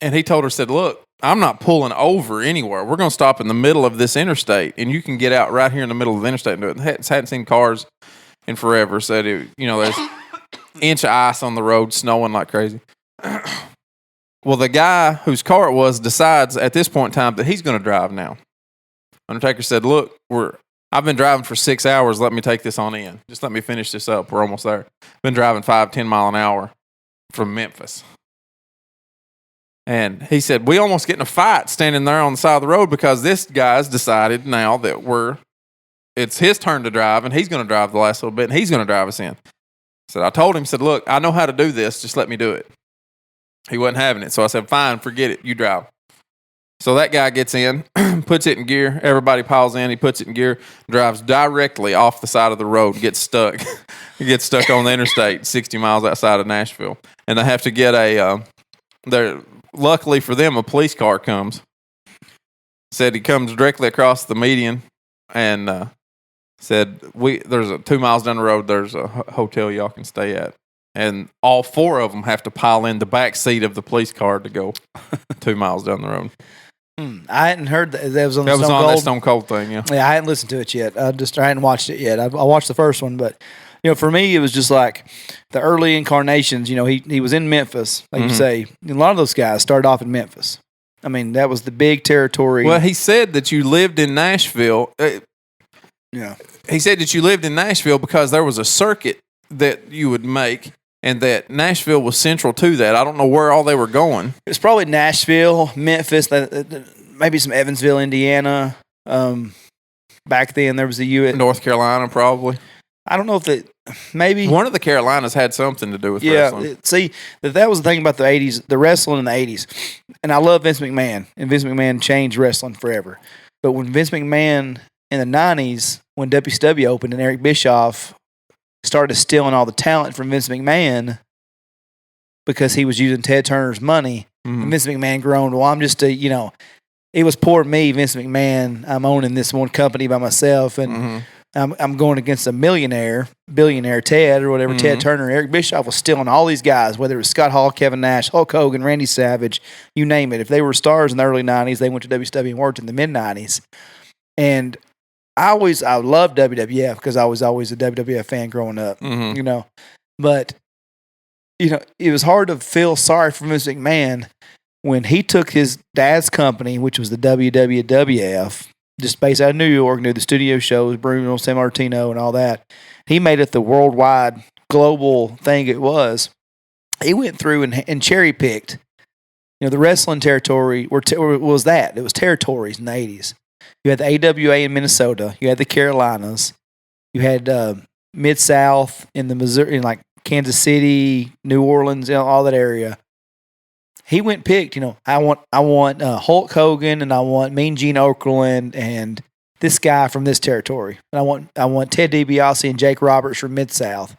And he told her, said, look, I'm not pulling over anywhere. We're going to stop in the middle of this interstate, and you can get out right here in the middle of the interstate and do it. Hadn't seen cars in forever. Said, there's an inch of ice on the road, snowing like crazy. Well, the guy whose car it was decides at this point in time that he's going to drive now. Undertaker said, look, I've been driving for 6 hours. Let me take this on in. Just let me finish this up. We're almost there. Been driving 5-10 mile an hour from Memphis. And he said, we almost get in a fight standing there on the side of the road because this guy's decided now that it's his turn to drive, and he's going to drive the last little bit, and he's going to drive us in. So I told him, said, look, I know how to do this. Just let me do it. He wasn't having it. So I said, fine, forget it. You drive. So that guy gets in, puts it in gear. Everybody piles in. He puts it in gear, drives directly off the side of the road, gets stuck. He gets stuck on the interstate 60 miles outside of Nashville. And they have to get luckily for them, a police car comes. Said he comes directly across the median and said, there's 2 miles down the road, there's a hotel y'all can stay at. And all 4 of them have to pile in the back seat of the police car to go 2 miles down the road. I hadn't heard that was on the That was Stone on Cold. that Stone Cold thing, yeah. Yeah, I hadn't listened to it yet. I hadn't watched it yet. I watched the first one, but for me, it was just like the early incarnations. He was in Memphis, like you say. A lot of those guys started off in Memphis. I mean, that was the big territory. Well, he said that you lived in Nashville. Yeah. He said that you lived in Nashville because there was a circuit that you would make, and that Nashville was central to that. I don't know where all they were going. It's probably Nashville, Memphis, maybe some Evansville, Indiana. Back then, there was the U.S. North Carolina, probably. I don't know if maybe one of the Carolinas had something to do with wrestling. See, that was the thing about the 80s, the wrestling in the 80s. And I love Vince McMahon, and Vince McMahon changed wrestling forever. But when Vince McMahon in the 90s, when WCW opened and Eric Bischoff started stealing all the talent from Vince McMahon because he was using Ted Turner's money, and Vince McMahon groaned, well, I'm just it was poor me, Vince McMahon. I'm owning this one company by myself, and I'm going against a billionaire Ted or whatever, Ted Turner. Eric Bischoff was stealing all these guys, whether it was Scott Hall, Kevin Nash, Hulk Hogan, Randy Savage, you name it. If they were stars in the early 90s, they went to WCW and worked in the mid-90s. And I loved WWF because I was always a WWF fan growing up, But, it was hard to feel sorry for Vince McMahon when he took his dad's company, which was the WWF, just based out of New York, knew the studio shows, Bruno Sammartino and all that. He made it the worldwide, global thing it was. He went through and cherry-picked. The wrestling territory was that. It was territories in the 80s. You had the AWA in Minnesota. You had the Carolinas. You had Mid-South in the Missouri, in like Kansas City, New Orleans, all that area. He went and picked, I want Hulk Hogan, and I want Mean Gene Okerlund and this guy from this territory. And I want Ted DiBiase and Jake Roberts from Mid-South.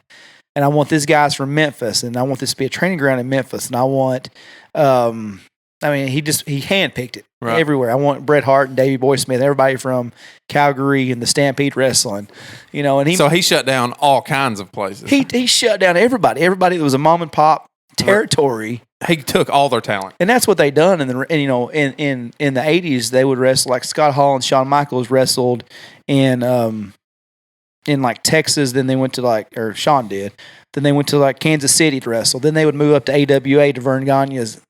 And I want these guys from Memphis, and I want this to be a training ground in Memphis. And I want he handpicked it everywhere. I want Bret Hart and Davey Boy Smith, everybody from Calgary and the Stampede Wrestling, and so he shut down all kinds of places. He shut down everybody that was a mom and pop territory. He took all their talent, and that's what they done. In the 80s, they would wrestle like Scott Hall and Shawn Michaels wrestled in like Texas. Then they went to Shawn did. Then they went to Kansas City to wrestle. Then they would move up to AWA to Vern Gagne's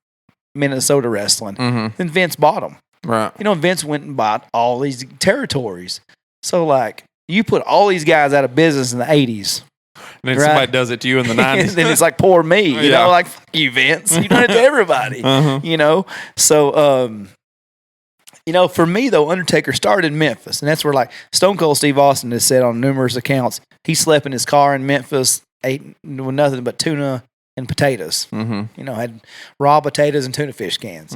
Minnesota wrestling. Then Vince bought them. Right. Vince went and bought all these territories. So you put all these guys out of business in the 80s. And then somebody does it to you in the 90s. Then it's like poor me, fuck you, Vince. You done it to everybody, So, for me though, Undertaker started in Memphis, and that's where Stone Cold Steve Austin has said on numerous accounts, he slept in his car in Memphis, ate nothing but tuna and potatoes. Had raw potatoes and tuna fish cans.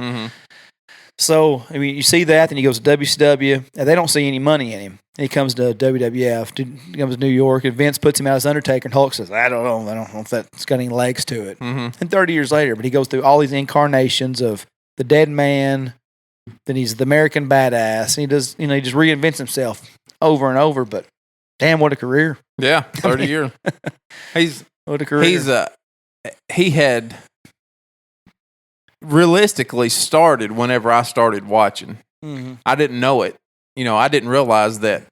So, you see that, then he goes to WCW, and they don't see any money in him. He comes to WWF, he comes to New York, and Vince puts him out as Undertaker, and Hulk says, I don't know if that's got any legs to it. And 30 years later, but he goes through all these incarnations of the Dead Man, then he's the American Badass, and he does, he just reinvents himself over and over, but damn, what a career. Yeah, 30 years. What a career. He had realistically started whenever I started watching. I didn't know it. I didn't realize that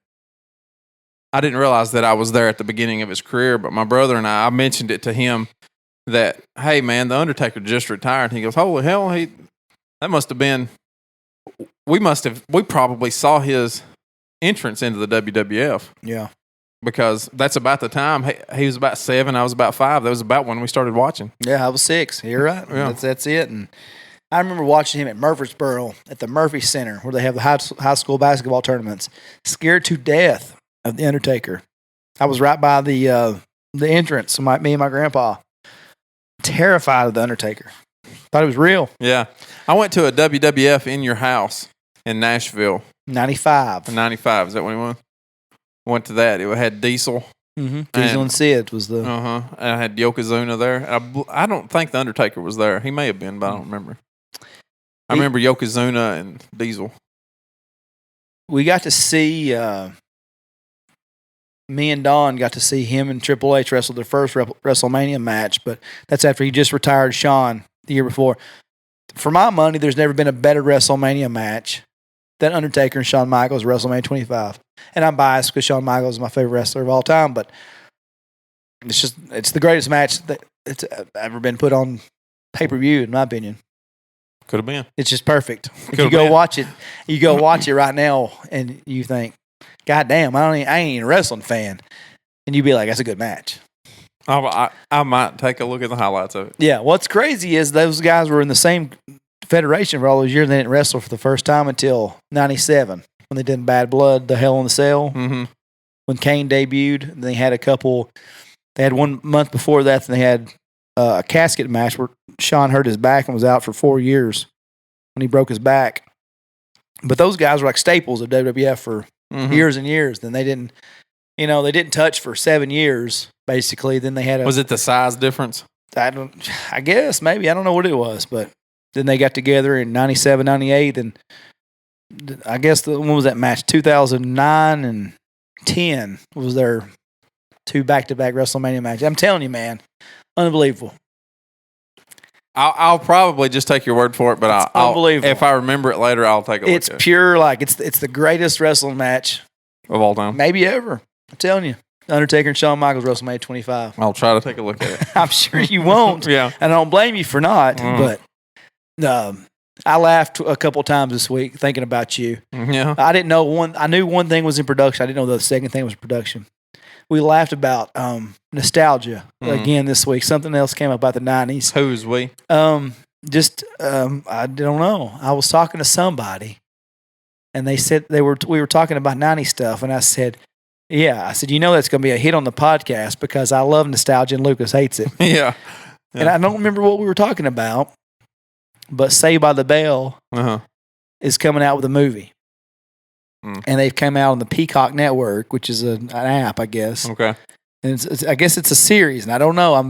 I was there at the beginning of his career, but my brother and I mentioned it to him that, hey man, the Undertaker just retired. And he goes, holy hell, that must have been, we probably saw his entrance into the WWF. Yeah. Because that's about the time, he was about 7, I was about 5. That was about when we started watching. Yeah, I was 6. You're right. Yeah. That's it. And I remember watching him at Murfreesboro at the Murphy Center where they have the high school basketball tournaments. Scared to death of the Undertaker. I was right by the entrance. Me and my grandpa, terrified of the Undertaker. Thought it was real. Yeah. I went to a WWF in your house in Nashville 95. in 95. Is that when we went? Went to that. It had Diesel. Mm-hmm. Diesel and Sid was the. And I had Yokozuna there. I don't think The Undertaker was there. He may have been, but I don't remember. I remember Yokozuna and Diesel. We got to see. Me and Don got to see him and Triple H wrestle their first WrestleMania match, but that's after he just retired Shawn the year before. For my money, there's never been a better WrestleMania match than Undertaker and Shawn Michaels WrestleMania 25. And I'm biased because Shawn Michaels is my favorite wrestler of all time, but it's the greatest match that it's ever been put on pay-per-view, in my opinion. Could have been. It's just perfect. If you go watch it right now and you think, God damn, I ain't even a wrestling fan. And you'd be like, that's a good match. I might take a look at the highlights of it. Yeah, what's crazy is those guys were in the same federation for all those years. They didn't wrestle for the first time until 97 when they did Bad Blood, the Hell in the Cell. Mm-hmm. When Kane debuted, and they had they had 1 month before that, and they had a casket match where Shawn hurt his back and was out for 4 years when he broke his back. But those guys were like staples of WWF for years and years. Then they didn't touch for 7 years, basically. Then they had Was it the size difference? I guess, maybe. I don't know what it was, but then they got together in 97, 98, and I guess when was that match? 2009 and 10 was their 2 back-to-back WrestleMania matches. I'm telling you, man, unbelievable. I'll probably just take your word for it, but unbelievable. If I remember it later, I'll take a look at it. It's pure, like, it's the greatest wrestling match of all time. Maybe ever. I'm telling you. Undertaker and Shawn Michaels WrestleMania 25. I'll try to take a look at it. I'm sure you won't. Yeah. And I don't blame you for not, but I laughed a couple times this week thinking about you. Yeah. I didn't know I knew one thing was in production. I didn't know the second thing was production. We laughed about nostalgia again this week. Something else came up about the 90s. Who's we? I don't know. I was talking to somebody, and they said we were talking about 90s stuff, and I said, yeah. I said, that's going to be a hit on the podcast because I love nostalgia and Lucas hates it. Yeah. And I don't remember what we were talking about, but Saved by the Bell is coming out with a movie. And they've come out on the Peacock Network, which is an app, I guess. Okay. And I guess it's a series, and I don't know.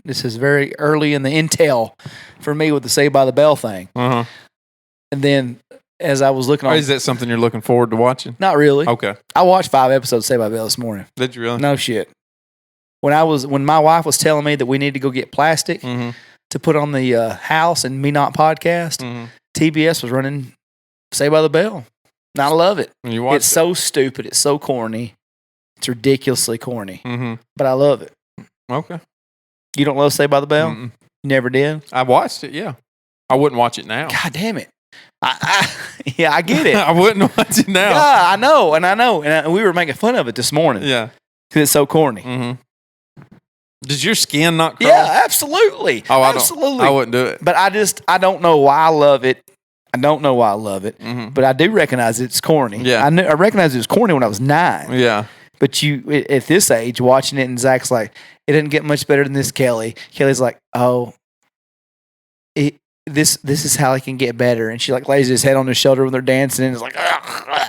This is very early in the intel for me with the Saved by the Bell thing. And then as I was looking is that something you're looking forward to watching? Not really. Okay. I watched 5 episodes of Saved by the Bell this morning. Did you really? No shit. When my wife was telling me that we need to go get plastic to put on the house and Me Not podcast, TBS was running Saved by the Bell. And I love it. And you watched it's so stupid. It's so corny. It's ridiculously corny. But I love it. Okay. You don't love Saved by the Bell? You never did? I watched it, yeah. I wouldn't watch it now. God damn it. I get it. I wouldn't watch it now. Yeah, I know. And we were making fun of it this morning. Yeah. Because it's so corny. Does your skin not crawl? Yeah, absolutely. Oh, absolutely. I wouldn't do it. But I don't know why I love it. But I do recognize it's corny. Yeah. I recognize it was corny when I was 9. Yeah. But at this age, watching it, and Zach's like, it didn't get much better than this, Kelly. Kelly's like, oh, this is how it can get better. And she like lays his head on his shoulder when they're dancing, and it's like,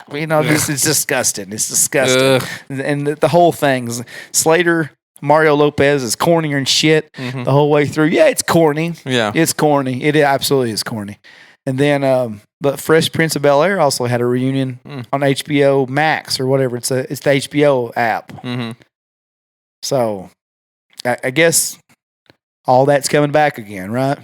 this is disgusting. It's disgusting. And the whole thing's Slater, Mario Lopez is cornier and shit the whole way through. Yeah, it's corny. Yeah. It's corny. It absolutely is corny. And then, but Fresh Prince of Bel-Air also had a reunion on HBO Max or whatever. It's the HBO app. So, I guess all that's coming back again, right?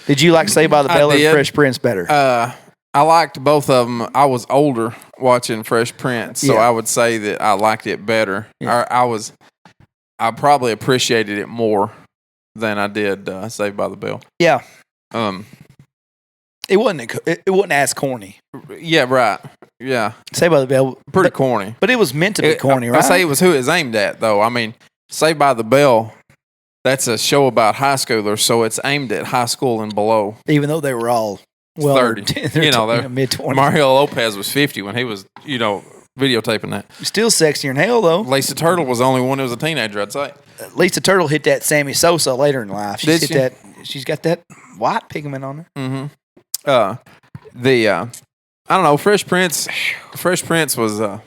Did you like Saved by the Bell or Fresh Prince better? I liked both of them. I was older watching Fresh Prince, so I would say that I liked it better. Yeah. I probably appreciated it more than I did Saved by the Bell. Yeah. It wasn't as corny. Yeah, right. Yeah. Saved by the Bell. Pretty corny. But it was meant to be corny, right? I say it was who it's aimed at, though. I mean, Saved by the Bell, that's a show about high schoolers, so it's aimed at high school and below. Even though they were all 30. They're mid-20s. Mario Lopez was 50 when he was, videotaping that. Still sexier than hell, though. Lisa Turtle was the only one who was a teenager, I'd say. Lisa Turtle hit that Sammy Sosa later in life. Did she? she's got that white pigment on her. Mm-hmm. I don't know. Fresh Prince was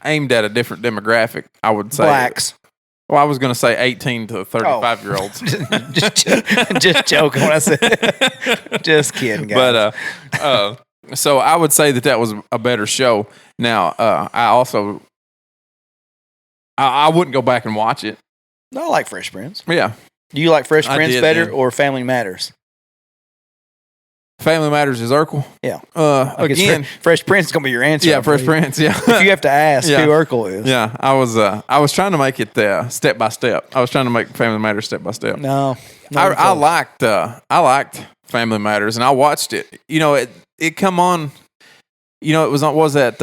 aimed at a different demographic. I would say Blacks. Well, I was going to say 18 to 35-year-olds. just joking when I said. Just kidding, guys. But so I would say that was a better show. Now, I wouldn't go back and watch it. No, I like Fresh Prince. Yeah. Do you like Fresh Prince better yeah. or Family Matters? Family Matters is Urkel. Yeah. Again, Fresh Prince is gonna be your answer. Yeah, Fresh Prince. Yeah. If you have to ask who Urkel is. Yeah, I was trying to make it step by step. I was trying to make Family Matters step by step. No. I liked Family Matters, and I watched it. You know, it come on. You know, it was that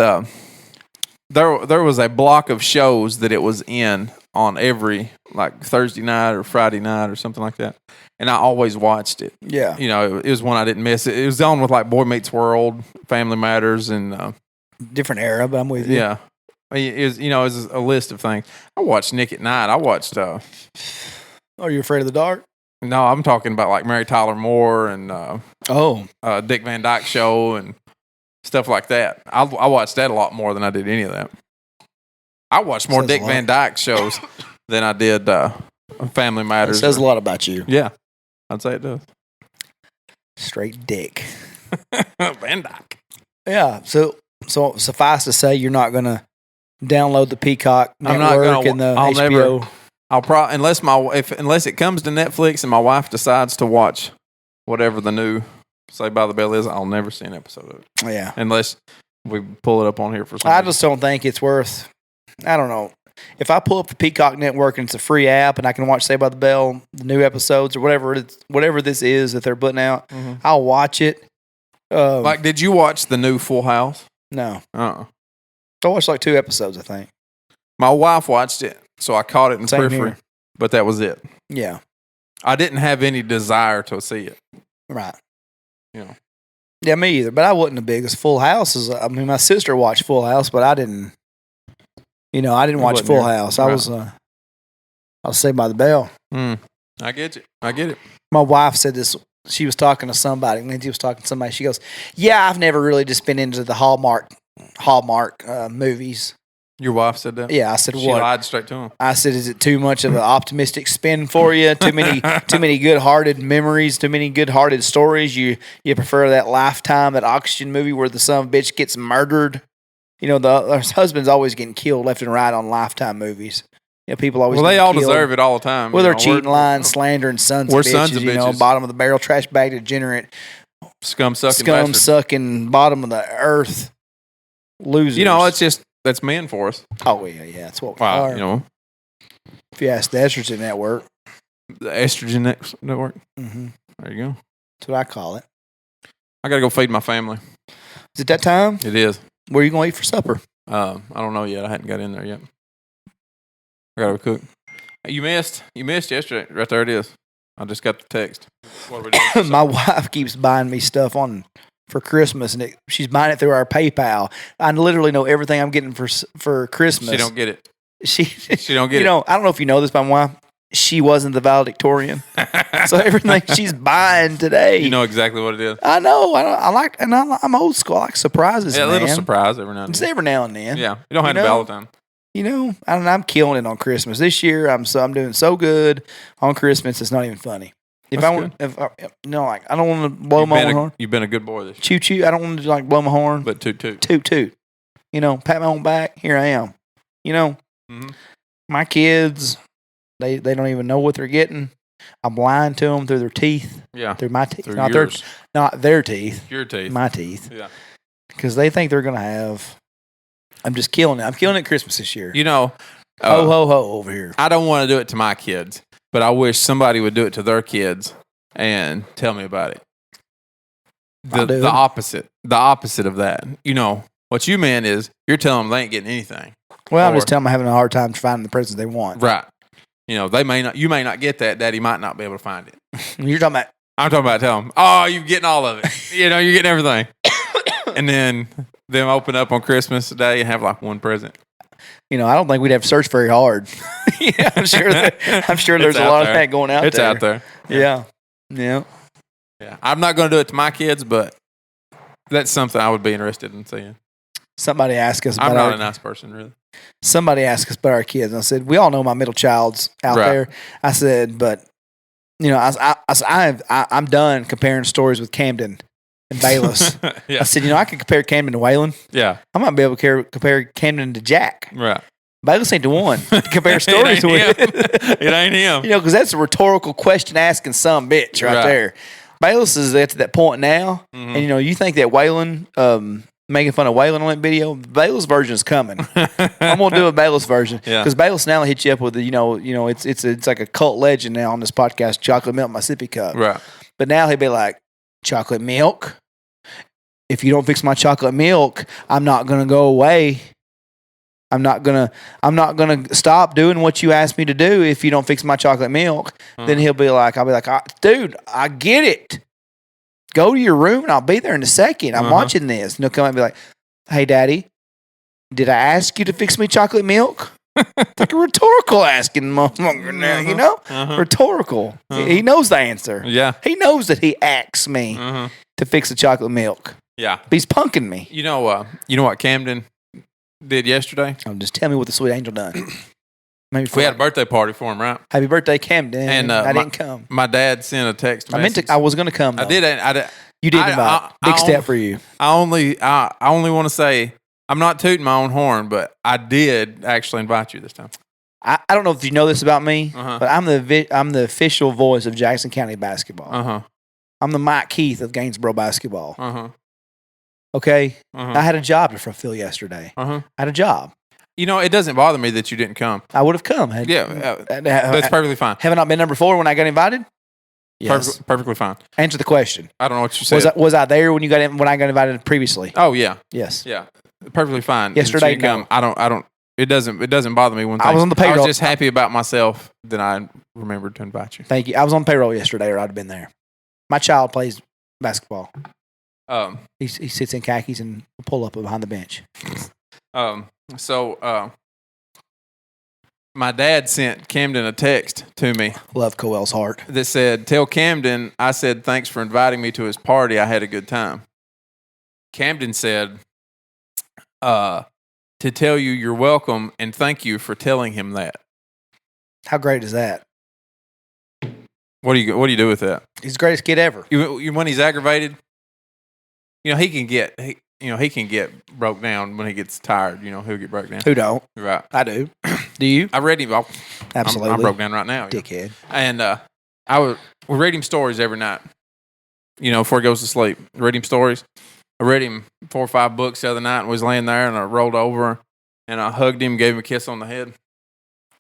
there was a block of shows that it was in on every like Thursday night or Friday night or something like that. And I always watched it. Yeah. You know, it was one I didn't miss. It was on with like Boy Meets World, Family Matters, and different era, but I'm with you. Yeah. It was a list of things. I watched Nick at Night. I watched Are You Afraid of the Dark? No, I'm talking about like Mary Tyler Moore and Dick Van Dyke Show and stuff like that. I watched that a lot more than I did any of that. I watched more Dick Van Dyke shows than I did Family Matters. It says a lot about you. Yeah. I'd say it does. Straight dick. Van Dyke. Yeah. So suffice to say, you're not going to download the Peacock network and the HBO. I'll probably unless it comes to Netflix and my wife decides to watch whatever the new Saved by the Bell is, I'll never see an episode of it. Yeah. Unless we pull it up on here for some I reason. just don't think it's worth. I don't know. If I pull up the Peacock network and it's a free app and I can watch Saved by the Bell, the new episodes or whatever this is that they're putting out, I'll watch it. Did you watch the new Full House? No. I watched like 2 episodes, I think. My wife watched it, so I caught it in periphery, but that was it. Yeah. I didn't have any desire to see it. Right. You know. Yeah, me either. But I wasn't the biggest. Full House is. I mean, my sister watched Full House, but I didn't. You know, I didn't watch Full House. I was Saved by the Bell. I get it. My wife said this. She was talking to somebody. Lindsay was talking to somebody. She goes, "Yeah, I've never really just been into the Hallmark movies." Your wife said that? Yeah, I said, she what? She lied straight to him. I said, is it too much of an optimistic spin for you? Too many good-hearted memories, too many good-hearted stories? You prefer that Lifetime, that Oxygen movie where the son of a bitch gets murdered? You know, the husband's always getting killed left and right on Lifetime movies. You know, people always they all killed. Deserve it all the time. Well, they're cheating, lying, slandering sons of bitches. Sons of bitches. You know, bottom of the barrel, trash bag, degenerate, scum-sucking, bottom of the earth losers. You know, that's men for us. Oh, yeah, that's what we are. You know. If you ask the Estrogen Network. The Estrogen Network? Mm-hmm. There you go. That's what I call it. I got to go feed my family. Is it that time? It is. Where are you going to eat for supper? I don't know yet. I hadn't got in there yet. I got to cook. You missed yesterday. Right there it is. I just got the text. What are we doing? My wife keeps buying me stuff for Christmas, and she's buying it through our PayPal. I literally know everything I'm getting for Christmas. She don't get it. She don't get it. You know, I don't know if you know this, but my wife, she wasn't the valedictorian, so everything she's buying today. You know exactly what it is. I know. I'm old school. I like surprises. Yeah, a little man. surprise every now and then. It's every now and then. Yeah, you don't have to Valentine. You know, I'm killing it on Christmas this year. I'm doing so good on Christmas. It's not even funny. I don't want to blow my own horn. You've been a good boy this year. Choo choo. I don't want to blow my horn. But toot toot. Toot toot. You know, pat my own back. Here I am. You know, my kids, they don't even know what they're getting. I'm lying to them through their teeth. Yeah. Through my teeth. Through Not their teeth. Your teeth. My teeth. Yeah. Because they think they're going to have. I'm just killing it. I'm killing it Christmas this year. You know. Ho, ho, ho over here. I don't want to do it to my kids, but I wish somebody would do it to their kids and tell me about it. The opposite of that. You know, what you meant is you're telling them they ain't getting anything. Well, I'm just telling them having a hard time finding the presents they want. Right. You know, you may not get that. Daddy might not be able to find it. You're talking about. I'm talking about telling them, oh, you're getting all of it. You know, you're getting everything. And then them open up on Christmas Day and have like one present. You know, I don't think we'd have to search very hard. Yeah, I'm sure there's a lot of that going out there. It's out there. Yeah. Yeah. Yeah, I'm not going to do it to my kids, but that's something I would be interested in seeing. Somebody asked us about I'm not our, a nice person, really. somebody asked us about our kids. And I said, we all know my middle child's out Right. there. I said, but I'm done comparing stories with Camden and Bayless. Yeah. I said, I could compare Camden to Waylon. Yeah. I might be able to compare Camden to Jack. Right. Bayless ain't the one to compare stories It ain't with. him. It ain't him. Because that's a rhetorical question asking some bitch right there. Bayless is at that point now, and you think that Waylon, making fun of Waylon on that video, Bayless version is coming. I'm gonna do a Bayless version because Bayless now hit you up with it's like a cult legend now on this podcast. Chocolate milk, my sippy cup. Right. But now he'd be like, chocolate milk. If you don't fix my chocolate milk, I'm not gonna go away. I'm not gonna stop doing what you asked me to do if you don't fix my chocolate milk. Then I'll be like, dude, I get it. Go to your room and I'll be there in a second. I'm watching this. And he'll come out and be like, hey, Daddy, did I ask you to fix me chocolate milk? It's like a rhetorical asking, motherfucker now, rhetorical. He knows the answer. Yeah. He knows that he asked me to fix the chocolate milk. Yeah. But he's punking me. You know what Camden did yesterday? Just tell me what the sweet angel done. We had a birthday party for him, right? Happy birthday, Camden. And I didn't come. My dad sent a text message. I was going to come, though. I did. You did invite. Big step for you. I only want to say I'm not tooting my own horn, but I did actually invite you this time. I don't know if you know this about me, but I'm the official voice of Jackson County basketball. I'm the Mike Keith of Gainesboro basketball. Okay? I had a job to fulfill yesterday. I had a job. It doesn't bother me that you didn't come. I would have come. That's perfectly fine. Have I not been number 4 when I got invited? Yes. Perfectly fine. Answer the question. I don't know what you said. Was I there when when I got invited previously? Oh yeah. Yes. Yeah. Perfectly fine. Yesterday, no. I don't. It doesn't bother me one thing. I was on the payroll. I was just happy about myself that I remembered to invite you. Thank you. I was on payroll yesterday, or I'd have been there. My child plays basketball. He sits in khakis and will pull up behind the bench. My dad sent Camden a text to me. Love Coel's heart. That said, tell Camden I said thanks for inviting me to his party. I had a good time. Camden said, to tell you you're welcome and thank you for telling him that. How great is that? What do you do with that? He's the greatest kid ever. When he's aggravated, he can get broke down when he gets tired. He'll get broke down. Who don't? Right. I do. Do you? I read him. Absolutely. I'm broke down right now. Dickhead. And we read him stories every night. Before he goes to sleep, read him stories. I read him 4 or 5 books the other night and was laying there and I rolled over and I hugged him, gave him a kiss on the head.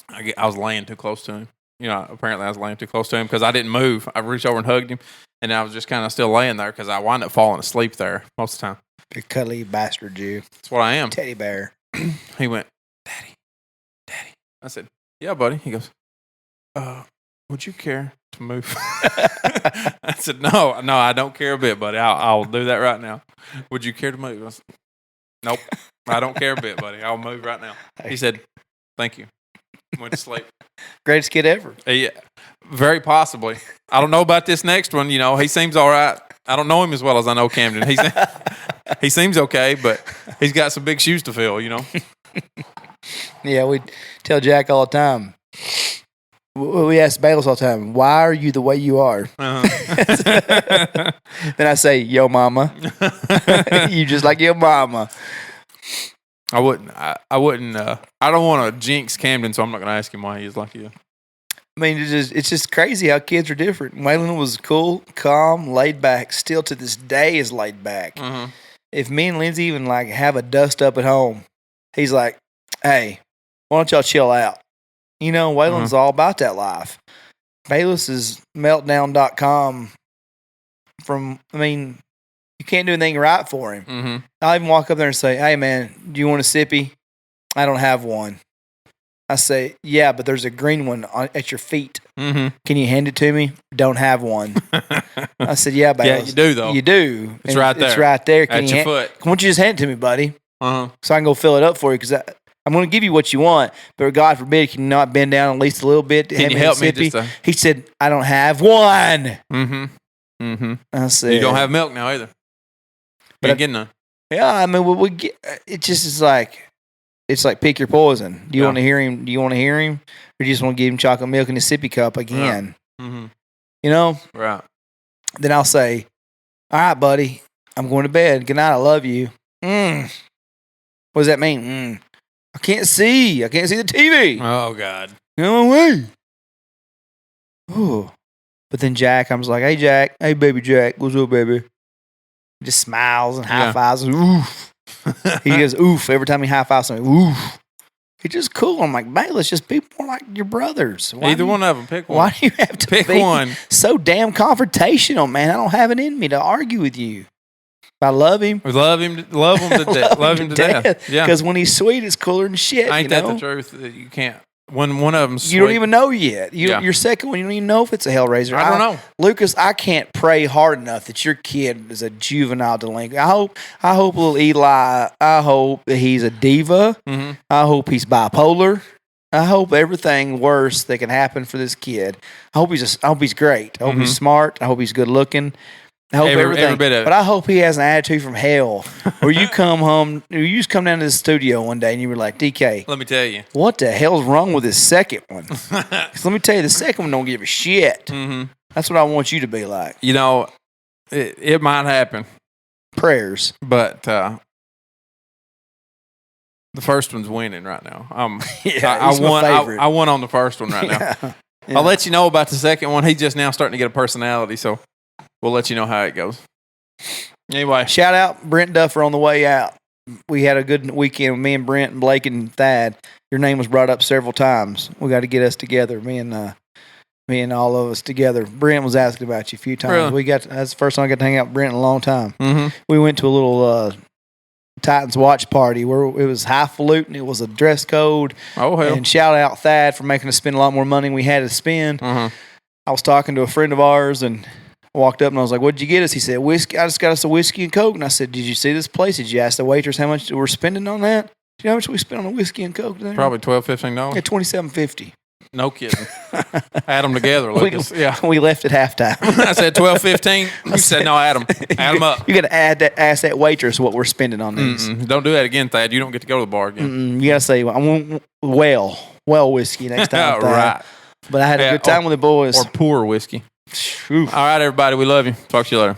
I was laying too close to him. Apparently I was laying too close to him because I didn't move. I reached over and hugged him and I was just kind of still laying there because I wound up falling asleep there most of the time. Big cuddly bastard, you. That's what I am. Teddy bear. He went, Daddy. I said, yeah, buddy. He goes, would you care to move? I said, no, I don't care a bit, buddy. I'll do that right now. Would you care to move? I said, nope, I don't care a bit, buddy. I'll move right now. He said, thank you. Went to sleep. Greatest kid ever. Yeah, very possibly. I don't know about this next one. He seems all right. I don't know him as well as I know Camden. He seems okay, but he's got some big shoes to fill, Yeah, we tell Jack all the time. We ask Bayless all the time, why are you the way you are? Then I say, yo, mama. You just like your mama. I wouldn't. I don't want to jinx Camden, so I'm not going to ask him why he's like you. I mean, it's just crazy how kids are different. Waylon was cool, calm, laid back. Still to this day is laid back. If me and Lindsay even have a dust up at home, he's like, hey, why don't y'all chill out? Waylon's all about that life. Bayless is meltdown.com you can't do anything right for him. I'll even walk up there and say, hey, man, do you want a sippy? I don't have one. I say, yeah, but there's a green one at your feet. Can you hand it to me? Don't have one. I said, yeah, Bayless. Yeah, you do, though. You do. It's right there. It's right there. At your foot. Why don't you just hand it to me, buddy? So I can go fill it up for you because I'm going to give you what you want, but God forbid, can you not bend down at least a little bit? Can you help me just He said, I don't have one. Mm-hmm. Mm-hmm. I said, You don't have milk now either. But You ain't getting none. Yeah, I mean, we get, it just is like, it's like pick your poison. Do you want to hear him? Do you want to hear him? Or do you just want to give him chocolate milk in a sippy cup again? Right. Mm-hmm. You know? Right. Then I'll say, all right, buddy, I'm going to bed. Good night. I love you. What does that mean? I can't see. I can't see the TV. Oh, God. No way. Oh. But then Jack, I was like, hey, Jack. Hey, baby Jack. What's up, baby? He just smiles and high fives. Oof. He goes, oof. Every time he high fives something, oof. He's just cool. I'm like, man, let's just be more like your brothers. Either one of them. Pick one. Why do you have to pick be one? So damn confrontational, man? I don't have it in me to argue with you. I love him. Love him to death. Love him to death. Yeah. Because when he's sweet, it's cooler than shit. Ain't that the truth? You can't. When one of them's sweet. You don't even know yet. Your second one, you don't even know if it's a Hellraiser. I don't know. Lucas, I can't pray hard enough that your kid is a juvenile delinquent. I hope little Eli, I hope that he's a diva. Mm-hmm. I hope he's bipolar. I hope everything worse that can happen for this kid. I hope he's great. I hope he's smart. I hope he's good looking. I hope everything. Every bit of it. But I hope he has an attitude from hell. Or you come home, or you just come down to the studio one day and you were like, DK, let me tell you, what the hell's wrong with this second one? 'Cause let me tell you, the second one don't give a shit. Mm-hmm. That's what I want you to be like. You know, it might happen. Prayers. But the first one's winning right now. Yeah, he's my favorite. I won on the first one right now. Yeah. I'll let you know about the second one. He's just now starting to get a personality, so we'll let you know how it goes. Anyway. Shout out Brent Duffer on the way out. We had a good weekend with me and Brent and Blake and Thad. Your name was brought up several times. We got to get us together. Me and all of us together. Brent was asking about you a few times. Really? That's the first time I got to hang out with Brent in a long time. Mm-hmm. We went to a little Titans watch party where it was highfalutin. It was a dress code. Oh, hell. And shout out Thad for making us spend a lot more money than we had to spend. Mm-hmm. I was talking to a friend of ours and walked up and I was like, what'd you get us? He said, whiskey. I just got us a whiskey and Coke. And I said, did you see this place? Did you ask the waitress how much we're spending on that? Do you know how much we spent on a whiskey and Coke there? Probably $12, $15. Yeah, $27.50. No kidding. Add them together, Lucas. We left at halftime. I said $12, $15. You said no, add them. Add them up. You got to ask that waitress what we're spending on these. Don't do that again, Thad. You don't get to go to the bar again. You got to say, I want well whiskey next time. Right. But I had a good time with the boys. Or poor whiskey. Oof. All right, everybody. We love you. Talk to you later.